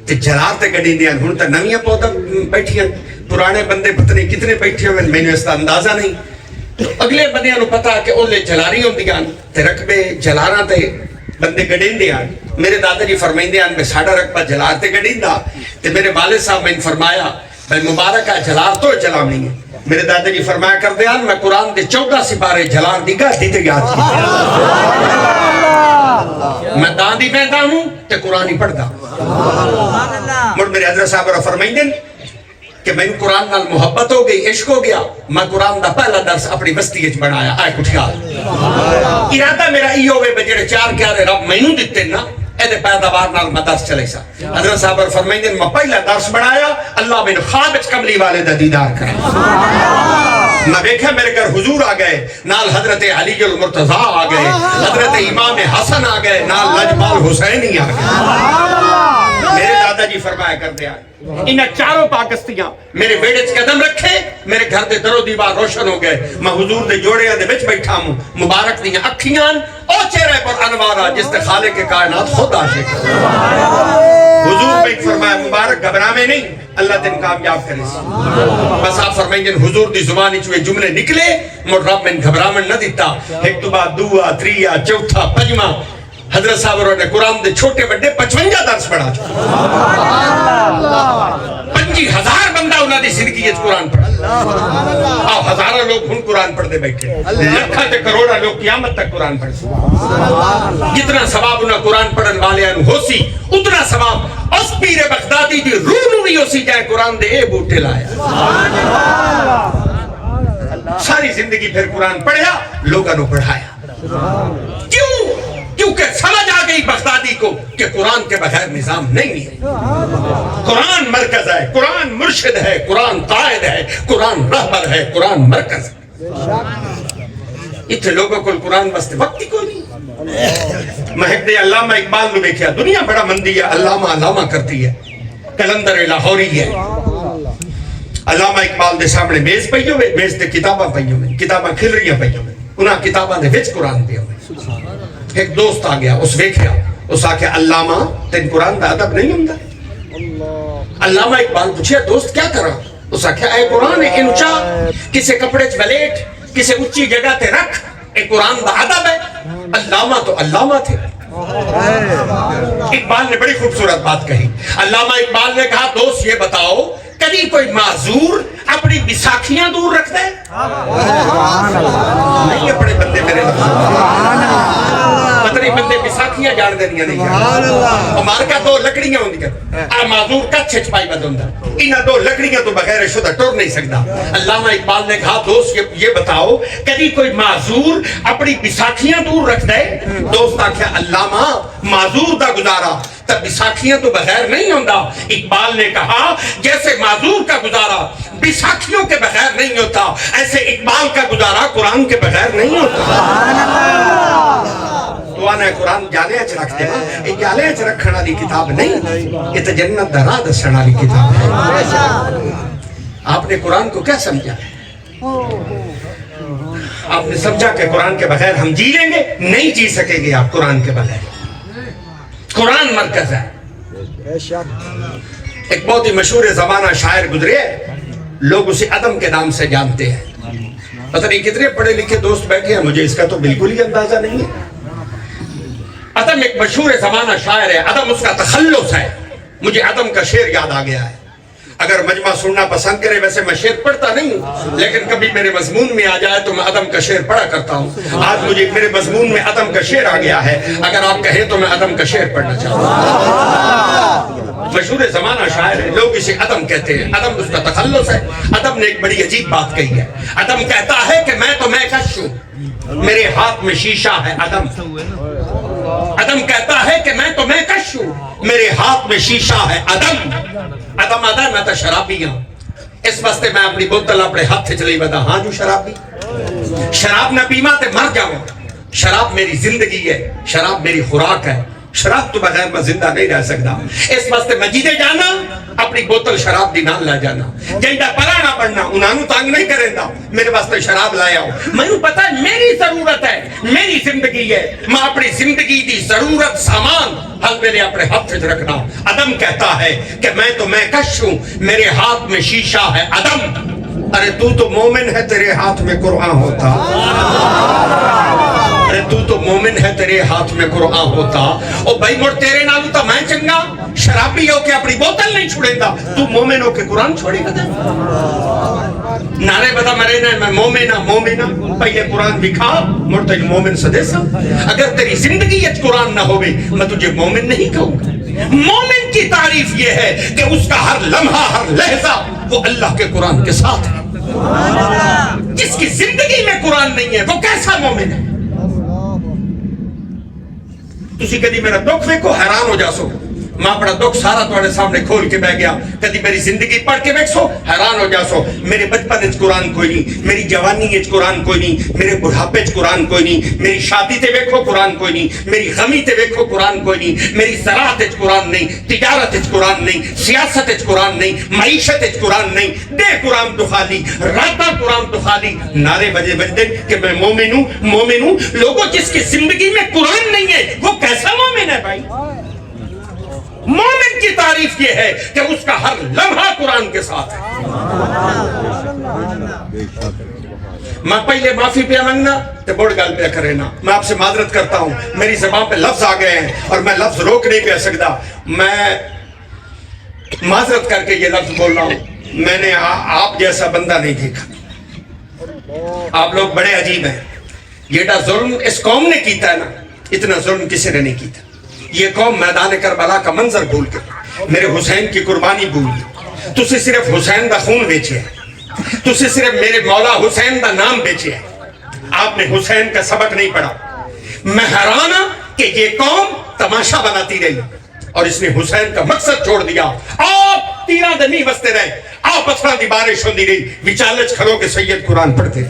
تے جلار تے گڑیندے ہیں ہون تا نویاں پودا بیٹھی ہیں پرانے بندے پتنے کتنے بیٹھے ہوئے میں نے اس کا اندازہ نہیں تو اگلے بندیاں نو پتا کہ اس لئے جلاری ہوں دیاں تے رقبے جلاراں تے بندے گڑیندے ہیں۔ میرے دادا جی فرمائندے ہیں میں ساڑھا رقبہ جلار تے گڑیندہ تے میرے والد صاحب میں فرمایا بھائی مبارکہ جلار تو جلام نہیں ہے۔ میرے دادا جی فرمایا کر دیا میں قرآن دے 14 سپارے جلار دی گاہ دیتے یاد کی میں دان دی پہنتا ہوں تے قرآن ہی پڑھتا مر میرے حضرت صاحب را فرمائیں دیں کہ میں قرآن نال محبت ہو گئی عشق ہو گیا میں قرآن دا پہلا درس اپنی بستی اچ بنایا آئے کچھ خیال ارادہ میرا ای ہوئے بجڑے چار کیارے رب میں نوں دیتے نا ایدے پیداوار نال میں درس چلے سا حضرت صاحب را فرمائیں دیں میں پہلا درس بنایا اللہ میں خواب اچ کملی والے دا دیدار کرا میں دیکھا میرے گھر حضور آ گئے نال حضرت علی المرتضی آ گئے حضرت امام حسن آ گئے نال لجپال حسینی آ گئے میرے دادا جی فرمایا کر دیا انہیں چاروں پاکستیاں میرے بیڑے قدم رکھے میرے گھر دے درو دیوار روشن ہو گئے میں حضور دے جوڑے دے بچ بیٹھا ہوں مبارک دیاں اکھیاں او چہرے پر انوارا جس نے خالق کے کائنات خود عاشق حضور میں فرمایا مبارک گھبرا میں نہیں اللہ تین کامیاب کرے بس آپ فرمائیں جن حضور دی زبانی چوئے جملے نکلے مر رب میں گھبرا میں نہ دیتا ایک تو بعد دعا تریا چوتھا پجمہ حضرت صاحب نے قرآن دے چھوٹے بڑے 55 درس پڑھا 25,000 بندہ انہاں دی زندگی اچ قرآن پڑھا آو ہزارہ لوگ ہن قرآن پڑھ دے بیٹھے لکھا تے کروڑا لوگ قیامت تک قرآن پڑھ سکتے جتنا ثواب انہاں قرآن پڑھن والے انہوں ہو سی اتنا ثواب اس پیر بغدادی دی روح نو بھی ہو سی جائے قرآن دے اے بوٹے لایا ساری زندگی پھر قرآن پڑھیا لوگاں نو پڑھایا کیوں کیونکہ سمجھ آ گئی بغدادی کو کہ قرآن کے بغیر نظام نہیں ہے قرآن مرکز ہے قرآن مرشد ہے قرآن قائد ہے قرآن رہبر ہے قرآن مرکز ہے اتنے لوگوں کو قرآن بستے وقت ہی کوئی نہیں مہک دے علامہ اقبال نے دیکھا دنیا بڑا مندی ہے علامہ کرتی ہے کلندر لاہوری ہے علامہ اقبال دے سامنے میز پئی ہوئے میز تے کتاباں پئی ہوئے کتاباں کھل رہی پئی ہوئے انہاں کتاباں دے وچ قرآن پیا ہوئے ایک دوست آ گیا اس ویکھیا اس آکے علامہ تین قرآن دا ادب نہیں ہوندا علامہ اقبال پوچھیا دوست کیا کرا اس آکے اے قرآن ہے انچا کسے کپڑے چ بلیٹ کسے اچھی جگہ تے رکھ اے قرآن دا ادب ہے علامہ تو علامہ تھے اقبال نے بڑی خوبصورت بات کہی علامہ اقبال نے کہا دوست یہ بتاؤ کبھی کوئی معذور اپنی بساکھیاں دور رکھتا ہے نہیں اپنے بندے میرے پتنی بندے بساکھیاں جان دینیاں نہیں ہمارے کا دو لکڑیاں ہوں گے معذور کا چھچ پائی بد ہوندہ انہاں دو لکڑیاں تو بغیر شدہ ٹور نہیں سکتا علامہ اقبال نے کہا دوست یہ بتاؤ کبھی کوئی معذور اپنی بساکھیاں دور رکھتا ہے دوست آکھیا علامہ معذور دا گزارا تب بساکھیاں تو بغیر نہیں ہوندہ اقبال نے کہا جیسے معذور کا گزارا بساکھیوں کے بغیر نہیں ہوتا ایسے اقبال کا گزارا قرآن کے بغیر نہیں ہوتا تو آنا قرآن جالے اچھ رکھتے ہیں یہ جالے اچھ رکھنا لی کتاب نہیں یہ تو جنت درا دسنا لی کتاب ہے آپ نے قرآن کو کیا سمجھا آپ نے سمجھا کہ قرآن کے بغیر ہم جی لیں گے نہیں جی سکیں گے آپ قرآن کے بغیر قرآن مرکز ہے. بے شک. ایک بہت ہی مشہور زمانہ شاعر گزرے, لوگ اسے عدم کے نام سے جانتے ہیں. پتہ نہیں کتنے پڑھے لکھے دوست بیٹھے ہیں, مجھے اس کا تو بالکل ہی اندازہ نہیں ہے. عدم ایک مشہور زمانہ شاعر ہے, عدم اس کا تخلص ہے. مجھے عدم کا شعر یاد آ گیا ہے. اگر مجمع سننا پسند کرے, ویسے میں شعر پڑھتا نہیں ہوں, لیکن کبھی میرے مضمون میں آ جائے تو میں عدم کا شعر پڑھا کرتا ہوں. آج مجھے میرے مضمون میں عدم کا شعر آ گیا ہے, اگر آپ کہیں تو میں عدم کا شعر پڑھنا چاہتا ہوں. مشہور زمانہ شاعر ہے, لوگ اسے عدم کہتے ہیں. عدم اس کا تخلص ہے. عدم نے ایک بڑی عجیب بات کہی ہے. عدم کہتا ہے کہ میں تو میں کش ہوں, میرے ہاتھ میں شیشہ ہے. عدم کہتا ہے کہ میں تو میں کش ہوں, میرے ہاتھ میں شیشہ ہے. عدم آدھا میں تو شرابی ہوں, اس واسطے میں اپنی بوتل اپنے ہاتھ سے چلی ودا. ہاں جو شرابی, شراب نہ پیما تے مر جاؤں. شراب میری زندگی ہے, شراب میری خوراک ہے. شراب تو بغیر میں زندہ نہیں رہ سکتا. اس واسطے مجیدے جانا, اپنی بوتل شراب دی نال لے جانا. جنڈا پلا نہ پڑنا, انہوں تانگ نہیں کریں دا, میرے واسطے شراب لایا ہو. میں پتا ہے میری ضرورت ہے, میری زندگی ہے, میں اپنی زندگی دی ضرورت سامان حل میرے اپنے ہاتھ سے رکھنا. عدم کہتا ہے کہ میں تو میں کش ہوں, میرے ہاتھ میں شیشہ ہے. عدم, ارے تو مومن ہے, تیرے ہاتھ میں قرآن ہوتا. ارے تو مومن ہے, تیرے ہاتھ میں قرآن ہوتا. او بھائی مڑ تیرے نالو تا میں چنگا, شرابی ہو کے اپنی بوتل نہیں چھوڑیں دا, تو مومن ہو کے قرآن چھوڑے گا. نعرے بتا مرے نا میں مومنہ مومنہ, پہلے قرآن دکھا مڑ تجھ مومن سدے سا. اگر تیری زندگی اچ قرآن نہ ہوئے, میں تجھے مومن نہیں کہوں گا. مومن کی تعریف یہ ہے کہ اس کا ہر لمحہ ہر لہجہ وہ اللہ کے قرآن کے ساتھ ہے. جس کی زندگی میں قرآن نہیں ہے وہ کیسا مومن ہے؟ تسی کدی میرا دکھ ویکھو حیران ہو جاسو. میں اپنا دکھ سارا تواڈے سامنے کھول کے بیٹھ گیا. کدی میری زندگی پڑھ کے ویکھو حیران ہو جاسو. میرے بچپن وچ قرآن کوئی نہیں, میری جوانی وچ قرآن کوئی نہیں, میرے بڑھاپے وچ قرآن کوئی نہیں, میری شادی تے ویکھو قرآن کوئی نہیں, میری غمی تے ویکھو قرآن کوئی نہیں, میری زراعت وچ قرآن نہیں, تجارت وچ قرآن نہیں, سیاست وچ قرآن نہیں, معیشت وچ قرآن نہیں. دے قرآن تو خالی, راتا قرآن تو خالی. نعرے بجے بجتے کہ میں مومن ہوں مومن ہوں. لوگوں جس کی زندگی میں قرآن نہیں ہے وہ کیسا مومن ہے بھائی؟ مومن کی تعریف یہ ہے کہ اس کا ہر لمحہ قرآن کے ساتھ ہے. میں پہلے معافی پہ منگنا تو بڑھ گل پہ کرینا. میں آپ سے معذرت کرتا ہوں, میری زبان پہ لفظ آ گئے ہیں اور میں لفظ روک نہیں پہ سکتا. میں معذرت کر کے یہ لفظ بول رہا ہوں. میں نے آپ جیسا بندہ نہیں دیکھا. آپ لوگ بڑے عجیب ہیں. یہ ظلم اس قوم نے کیتا ہے نا, اتنا ظلم کسی نے نہیں کیتا. یہ قوم میدان کربلا کا منظر بھول کے, میرے حسین کی قربانی بھول گئی. تسی صرف حسین دا خون بیچے ہے, تسی صرف میرے مولا حسین دا نام بیچے ہے, آپ نے حسین کا سبق نہیں پڑھا. میں حیران ہوں کہ یہ قوم تماشا بناتی رہی اور اس نے حسین کا مقصد چھوڑ دیا. آپ تیرہ دن نہیں بستے رہے, آپ پتھراں دی بارش ہوندی رہی, وچالچ کھلو کے سید قرآن پڑھتے.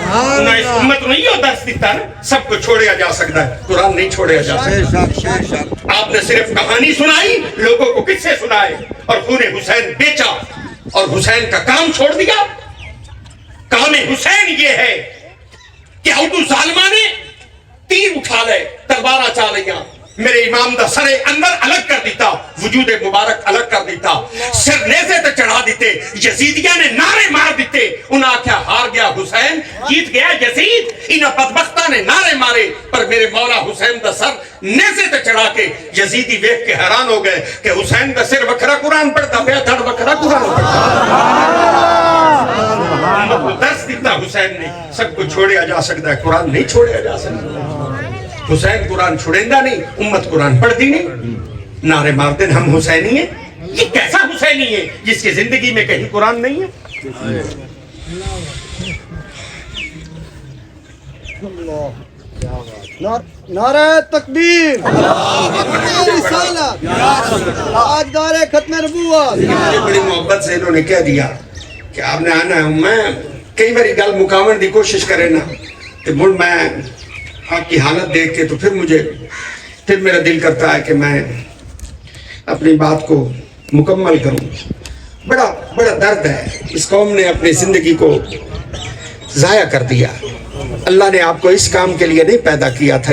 انہیں اس امت نہیں ہو درس دیتا نا, سب کو چھوڑیا جا سکتا ہے, قرآن نہیں چھوڑیا جا سکتا. آپ نے صرف کہانی سنائی, لوگوں کو قصے سنائے اور خون حسین بیچا اور حسین کا کام چھوڑ دیا. کام حسین یہ ہے کہ اردو ظالمہ نے تیر اٹھا لے, تلوارہ چا لیا, میرے امام دا سرے اندر الگ کر دیتا, وجود مبارک الگ کر دیتا, سر نیزے تے چڑھا دیتے. یزیدیاں نے نعرے مار دیتے, انہاں کیا ہار گیا حسین, جیت گیا یزید. انہاں بدبختاں نے نعرے مارے, پر میرے مولا حسین دا سر نیزے تے چڑھا کے یزیدی دیکھ کے حیران ہو گئے کہ حسین دا سر وکھرا قرآن پڑھتا پیا, دھڑ وکھرا قرآن پڑھتا. درس دیتا حسین نے, سب کو چھوڑیا جا سکتا ہے, قرآن نہیں چھوڑیا جا سکتا. حسین قرآن چھوڑیندہ نہیں, امت قرآن پڑھ دی نہیں. نعرے مارتے ہیں ہم حسینی ہیں. یہ کیسا حسینی ہے جس کی زندگی میں کہیں قرآن نہیں ہے؟ نعرہ تکبیر, رسالت, تاجدار ختم نبوت. بڑی محبت سے انہوں نے کہہ دیا کہ آپ نے آنا ہے. میں کئی باری گل مکاون دی کوشش کرے نا کہ مڑ میں آپ کی حالت دیکھ کے تو پھر میرا دل کرتا ہے کہ میں اپنی بات کو مکمل کروں. بڑا درد ہے, اس قوم نے اپنی زندگی کو ضائع کر دیا. اللہ نے آپ کو اس کام کے لیے نہیں پیدا کیا تھا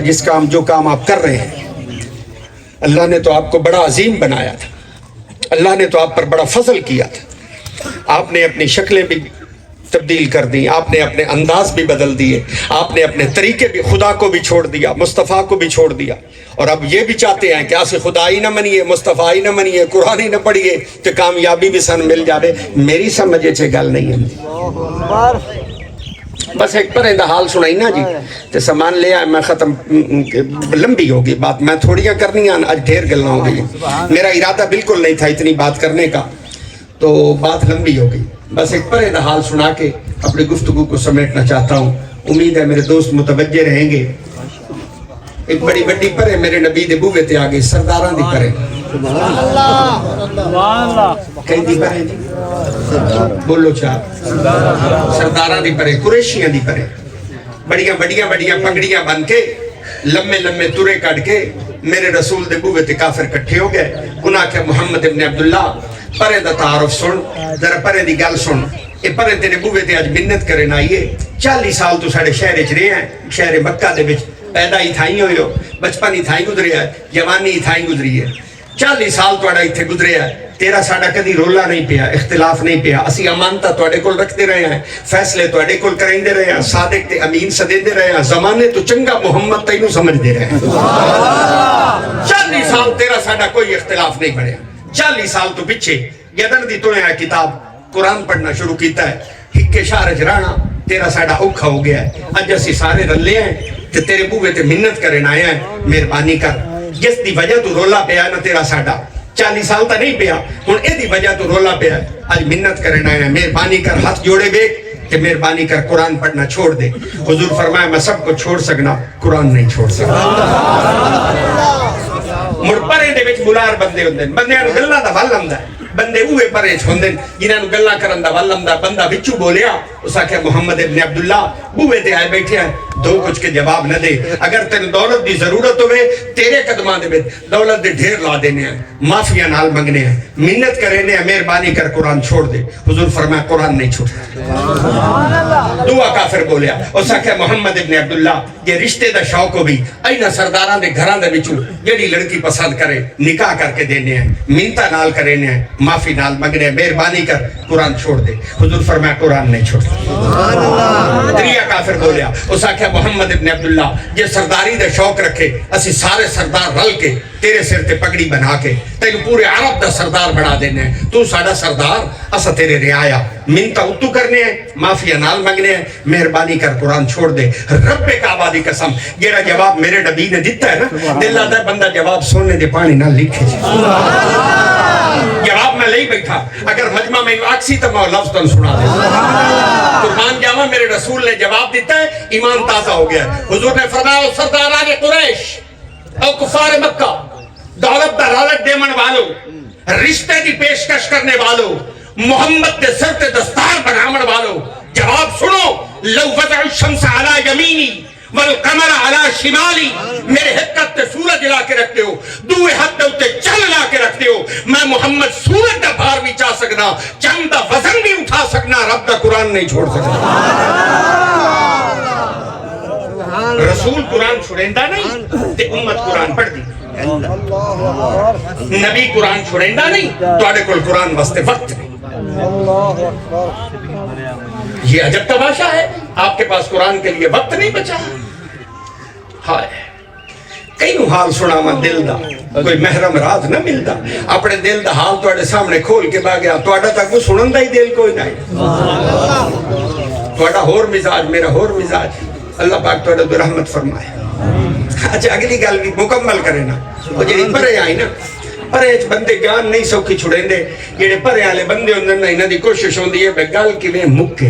جو کام آپ کر رہے ہیں. اللہ نے تو آپ کو بڑا عظیم بنایا تھا. اللہ نے تو آپ پر بڑا فضل کیا تھا. آپ نے اپنی شکلیں بھی تبدیل کر دی, آپ نے اپنے انداز بھی بدل دیے, آپ نے اپنے طریقے بھی, خدا کو بھی چھوڑ دیا, مصطفیٰ کو بھی چھوڑ دیا, اور اب یہ بھی چاہتے ہیں کہ آسے خدا ہی نہ منیے, مصطفیٰ ہی نہ منیے, قرآن ہی نہ پڑھیے تو کامیابی بھی سن مل جاوے. میری سمجھے چھے گل نہیں ہے. بس ایک پر حال سنائی نا جی تو سامان لے آئے, میں ختم, لمبی ہوگی بات, میں تھوڑیاں کرنی ہیں, آج ڈھیر گلنا ہو گئی. میرا ارادہ بالکل نہیں تھا اتنی بات کرنے کا, تو بات لمبی ہو گئی. بس ایک پر حال سنا کے اپنی گفتگو کو سمیٹنا چاہتا ہوں. امید ہے میرے دوست متوجہ رہیں گے. ایک بڑی بڑی پرے میرے نبی دے بوے تے آگے, سرداران دی پرے. کہیں دی پرے جی بولو چاہ, سرداران دی پرے, قریشیاں دی پرے. بڑیاں بڑیاں بڑیاں پگڑیاں بن کے, لمے لمے تورے کٹ کے میرے رسول دے بوے تے کافر کٹھے ہو گئے. انہاں کہ محمد ابن عبداللہ پرے دا تعارف سن, ذرا پرے دی گل سن. اے پرے تیرے بوے تے آج منت کرن آئیے. 40 سال تو ساڑے شہر اچ رہے ہیں, شہر مکہ دے وچ پیدا ہی تھائی ہوئے ہو, بچپن ہی تھائی گزرے ہے, جوانی ہی تھائی گزری ہے. 40 سال توڑا ہی تھے گزرے ہے. تیرا ساڑا کدی رولا نہیں پیا, اختلاف نہیں پیا. اسی امانتہ توڑے کل رکھتے رہے ہیں, فیصلے توڑے کل کریں دے رہے ہیں, صادق تے امین صدے دے رہے ہیں. زمانے تو چنگا محمد تینوں سمجھ دے رہے ہیں. 40 سال تیرا ساڑا کوئی اختلاف نہیں بڑھیا. 40 سال تو پچھے یدن دی تو ہے کتاب قرآن پڑھنا شروع کیتا ہے. ہکے شارج رانا تیرا ساڑا اوکھا ہو گیا ہے. اج اسی سارے رلے ہیں کہ تیرے بوے تے منت کرن آیا ہے, مہربانی کر. جس دی وجہ تو رولا پیا نہ تیرا ساڑا 40 سال تا نہیں پیا, ہن اے دی وجہ تو رولا پیا, اج منت کرن آیا ہے, مہربانی کر. ہاتھ جوڑے بے کہ مہربانی کر قرآن پڑھنا چھوڑ دے. حضور فرمایا میں سب کو چھوڑ سکنا, قرآن نہیں چھوڑ سکنا. مڑ پرے دے وچ بلار بندے ہوندے, بندیاں نوں گلاں دا ول ہوندا ہے. بندے اوے پرے ہوندے جنہاں نوں گلاں کرن دا ول ہوندا. بندہ وچوں بولیا, اس آکھیا محمد ابن عبداللہ بوے تے آئے بیٹھے ہیں, دو کچھ کے جواب نہ دے. اگر تین دولت دی ضرورت ہوئے تیرے قدماں دے وچ دولت دے ڈھیر لا دینے ہیں, معافیاں نال منگنے ہیں, منت کرنے ہیں, مہربانی کر قرآن چھوڑ دے. حضور فرمایا قرآن نہیں چھوڑا. دعا کافر بولیا, اس آکھیا محمد ابن عبداللہ یہ رشتے دا شوق ہو بھی اینا سرداراں دے گھراں دے وچوں جڑی لڑکی پسند کرے نکاح کر کے دینے ہیں, منتا نال کرنے ہیں, معافی نال منگنے ہیں, مہربانی کر قرآن چھوڑ دے. حضور فرمایا قرآن نہیں چھوڑا. دریا کافر بولیا, اس آکھیا محمد ابن عبداللہ یہ سرداری دے شوق رکھے, اسی سارے سردار رل کے تیرے سر تے پگڑی بنا کے تینوں پورے عرب دا سردار بنا دینے ہیں. تو ساڑا سردار, اسا تیرے رعایا, منتا اتو کرنے ہیں, معافیہ نال منگنے ہیں, مہربانی کر قرآن چھوڑ دے. رب کعبہ دی قسم جیڑا جواب میرے نبی نے دیتا ہے نا, دل آتا ہے بندہ جواب سننے دے پانی نہ لکھے جی. جواب میں لئی بیٹھا, اگر مجمع میں آکسی تو میں لفظ تن سنا دے. قربان جاوا میرے رسول نے جواب دیتا ہے, ایمان تازہ ہو گیا. حضور نے فرمایا سرداران قریش او کفار مکہ, دولت دا لالچ دیمن والو, رشتے دی پیشکش کرنے والو, محمد دے سر تے دستار بنامن والو, جواب سنو. لو وضع الشمس علی یمینی والقمر علی شمالی, میرے حقت تے سورج لا کے رکھتے ہو, دوے حق تے اتے چل لا کے رکھتے ہو. میں محمد سورج دا بھار بھی چاہ سکنا, چند دا وزن بھی اٹھا سکنا, رب دا قرآن نہیں چھوڑ سکنا. رسول قرآن چھوڑیندہ نہیں تے امت قرآن پڑھ دی. نبی قرآن چھوڑیندہ نہیں تو آڑے کل قرآن واسطے وقت نہیں. یہ عجب تماشا ہے, آپ کے پاس قرآن کے لیے وقت نہیں بچا. ہائے کئی نو حال سنا میں دل دا, کوئی محرم راز نہ ملتا. اپنے دل دا حال تو آڑے سامنے کھول کے باگیا, تو آڑا تک وہ سنن دا ہی دل کوئی نہیں. تو آڑا ہور مزاج, میرا ہور مزاج. اللہ پاک تو آڑا دو رحمت فرمائے. اچھا اگلی گل بھی مکمل کرے نا. وہ جنہی پرے آئی نا, پرے اچھ بندے گان نہیں سوکھی چھڑیں دے. یہ پرے آلے بندے ہوندن نا, انہاں دی کوشش ہوندی ہے بے گل کی میں مکے,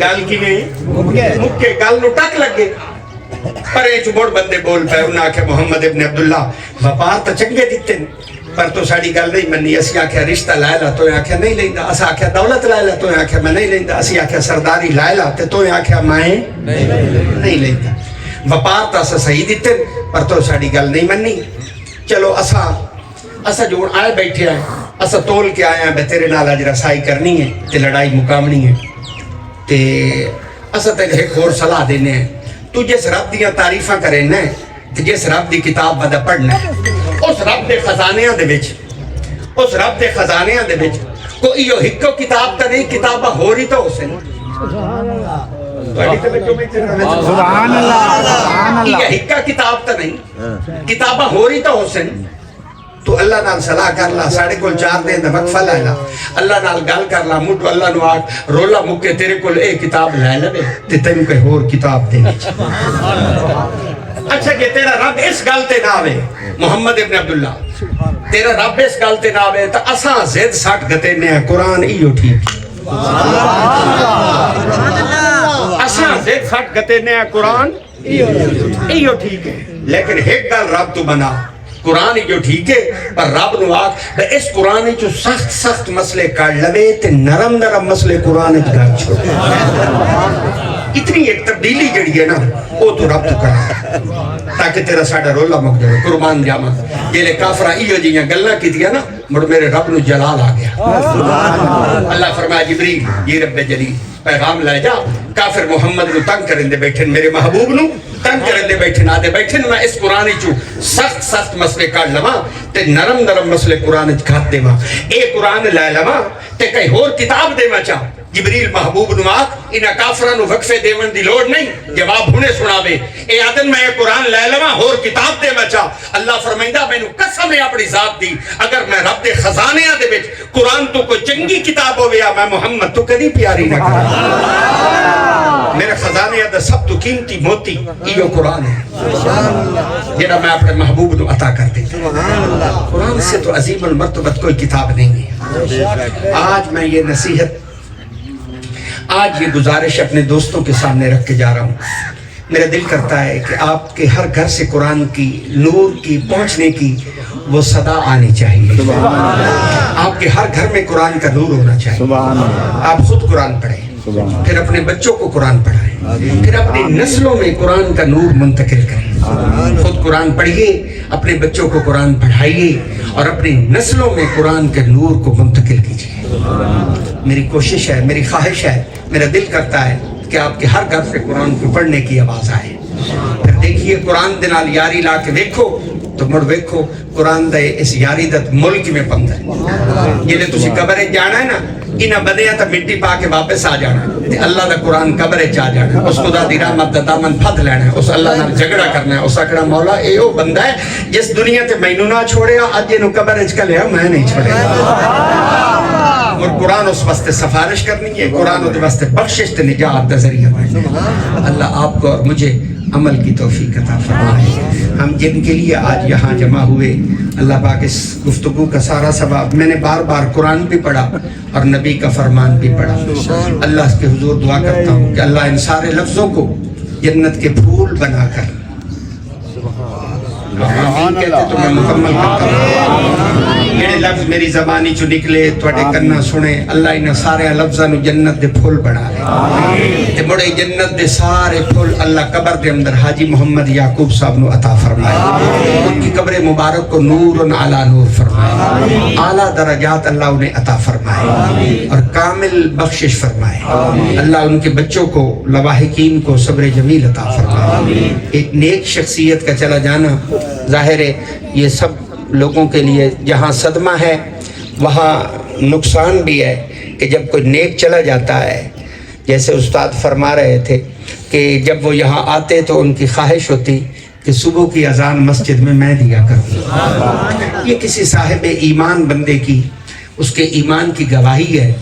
گل کی میں مکے, گل نو ٹک لگے. پرے اچھ موڑ بندے بول پہ, انہاں آکھے محمد ابن عبداللہ وپار تا چنگے دیتے پر تو ساڑی گل نہیں منی. اسی آکھے رشتہ لائلہ تو آکھے نہیں لیندہ, اسا آکھے دولت لائلہ تو آکھے میں نہیں لیندہ, اسی آکھے سرداری لائلہ تو آکھے میں نہیں لیندہ. وپار تا سا صحیح دیتے پر تو ساڑی گل نہیں منی. چلو اسا جوڑ آئے بیٹھے ہیں, اسا تول کے آئے ہیں بے تیرے نال اج رسائی کرنی ہے تے لڑائی مقامنی ہے. تے اسا تینوں ایک اور صلاح دینے ہیں، تو جس رب دیاں تعریفاں کریں نا تے جس رب دی کتاب بدا پڑھنا ہے، اس رب دے خزانیاں دے وچ، اس رب دے خزانیاں دے وچ کوئی یہ ہکو کتاب تا نہیں، کتابہ ہو رہی تو حسن سبحان اللہ یہ ہکا کتاب تا نہیں، کتابہ ہو رہی تو حسن تو اللہ نال صلاح کر لا، ساڑھے کل 4 دن دا وقفہ لے لا، اللہ نال گل کر لا، مٹو اللہ نو آگ رولا مکے تیرے کل اے کتاب لے لے تے تینوں کوئی اور کتاب دے وچ۔ اچھا کہ تیرا رب اس گل تے نہ آوے، محمد ابن عبداللہ تیرا رب اس گل تے نہ آوے تو اساں زد سٹ گتے نے قرآن ایو ٹھیک اساں زد سٹ گتے نے قرآن ایو ٹھیک ہے، لیکن ایک گل رب تو بنا قرآن جو ٹھیک ہے، پر رب نو آگ اس قرآن جو سخت سخت مسئلے کر لوے تے نرم نرم مسئلے قرآن گھر چھوڑ اتنی ایک تبدیلی جڑی ہے نا وہ تو رب تو کرا تاکہ تیرا ساڑھا رولا مک جائے قربان جاما یہ لے کافرہ ایو جیاں گلنا کی دیا نا مڑ میرے رب نو جلال آ گیا۔ اللہ فرمایا جبریل یہ رب جلیل پیغام لے جا، کافر محمد نو تنگ کرن دے بیٹھن، میرے محبوب نو تنگ کرن دے بیٹھن، آدھے بیٹھن میں اس قرآن چو سخت سخت مسئلے کر لما تے نرم نرم مسئلے قرآن کھات دے ماں، اے قرآن لے لما تے کئی اور کتاب دے ماں چاہ جبریل محبوب نو آگ انہا کافران نو وقفے دیون دی لوڑ نہیں، جواب ہونے سناوے اے آدن میں قرآن لے لما اور کتاب دے ماں چاہ۔ اللہ فرمائندہ میں نو قسم ہے اپنی ذات دی اگر میں رب دے خزانے دے بچ قرآن تو کوئی چنگی کتاب ہو گیا میں محمد تو کدی پیاری نہ کرا، میرے خزانے دا سب تو قیمتی موتی یہ قرآن ہے جنہا میں اپنے محبوب نو عطا کر دیتا قرآن سے تو عظیم المرتبت کوئی کتاب نہیں ہے۔ آج میں یہ نصیحت آج یہ گزارش اپنے دوستوں کے سامنے رکھ کے جا رہا ہوں، میرا دل کرتا ہے کہ آپ کے ہر گھر سے قرآن کی نور کی پہنچنے کی وہ صدا آنی چاہیے، آپ کے ہر گھر میں قرآن کا نور ہونا چاہیے، آپ خود قرآن پڑھیں، پھر اپنے بچوں کو قرآن پڑھائیں، پھر اپنی نسلوں میں قرآن کا نور منتقل کریں، خود قرآن پڑھیے، اپنے بچوں کو قرآن پڑھائیے اور اپنی نسلوں میں قرآن کے نور کو منتقل کیجیے۔ میری کوشش ہے، میری خواہش ہے، میرا دل کرتا ہے کہ آپ کے ہر گھر سے قرآن کو پڑھنے کی آواز آئے، پھر دیکھیے قرآن دے نال یاری لا کے دیکھو تو مڑ ویکھو قرآن دے اس یاری دا ملک میں پمد ہے، جلے تسی قبریں جانا ہے نا انہاں بدیاں تا مٹی پا کے واپس آ جانا تے اللہ دا قرآن قبریں چاہ جانا، اس خدا دی رحمت دا دامن پھد لینا ہے، اس اللہ نال جھگڑا کرنا ہے، اس اکڑا مولا اے او بندہ ہے جس دنیا تے مینوں نہ چھوڑیا اج اینو قبر وچ کلیا میں نہیں چھوڑیا، اور قرآن اس واسطے سفارش کرنی ہے، قرآن اس واسطے بخشش تے نجات دا ذریعہ بننا۔ اللہ آپ کو اور مجھے عمل کی توفیق عطا فرمائے۔ ہم جن کے لیے آج یہاں جمع ہوئے اللہ پاک اس گفتگو کا سارا سبب میں نے بار بار قرآن بھی پڑھا اور نبی کا فرمان بھی پڑھا، اللہ کے حضور دعا کرتا ہوں کہ اللہ ان سارے لفظوں کو جنت کے پھول بنا کر آمین کہتے تو میں مکمل کرتا ہوں، میرے لفظ میری زبانی چو نکلے توڑے کرنا سنے اللہ انہا سارے لفظاں نو جنت دے پھول بنا لے تے مڑے جنت دے سارے پھول اللہ قبر دے اندر حاجی محمد یعقوب صاحب نو عطا فرمائے، ان کی قبر مبارک کو نور علی نور فرمائے، اعلیٰ درجات اللہ انہیں عطا فرمائے اور کامل بخشش فرمائے، اللہ ان کے بچوں کو لواحقین کو صبر جمیل عطا فرمائے۔ ایک نیک شخصیت کا چلا جانا ظاہر ہے یہ سب لوگوں کے لیے جہاں صدمہ ہے وہاں نقصان بھی ہے کہ جب کوئی نیک چلا جاتا ہے، جیسے استاد فرما رہے تھے کہ جب وہ یہاں آتے تو ان کی خواہش ہوتی کہ صبح کی اذان مسجد میں دیا کروں، یہ کسی صاحب ایمان بندے کی اس کے ایمان کی گواہی ہے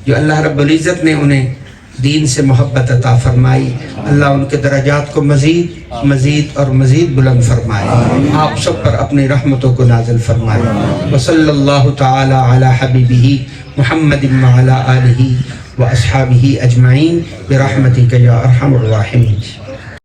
جو اللہ رب العزت نے انہیں دین سے محبت عطا فرمائی، اللہ ان کے درجات کو مزید اور مزید بلند فرمائے، آپ سب پر اپنی رحمتوں کو نازل فرمائے، وصلی اللہ تعالی علی حبیبہ محمد وعلی آلہ واصحابہ اجمعین برحمتک یا ارحم الراحمین۔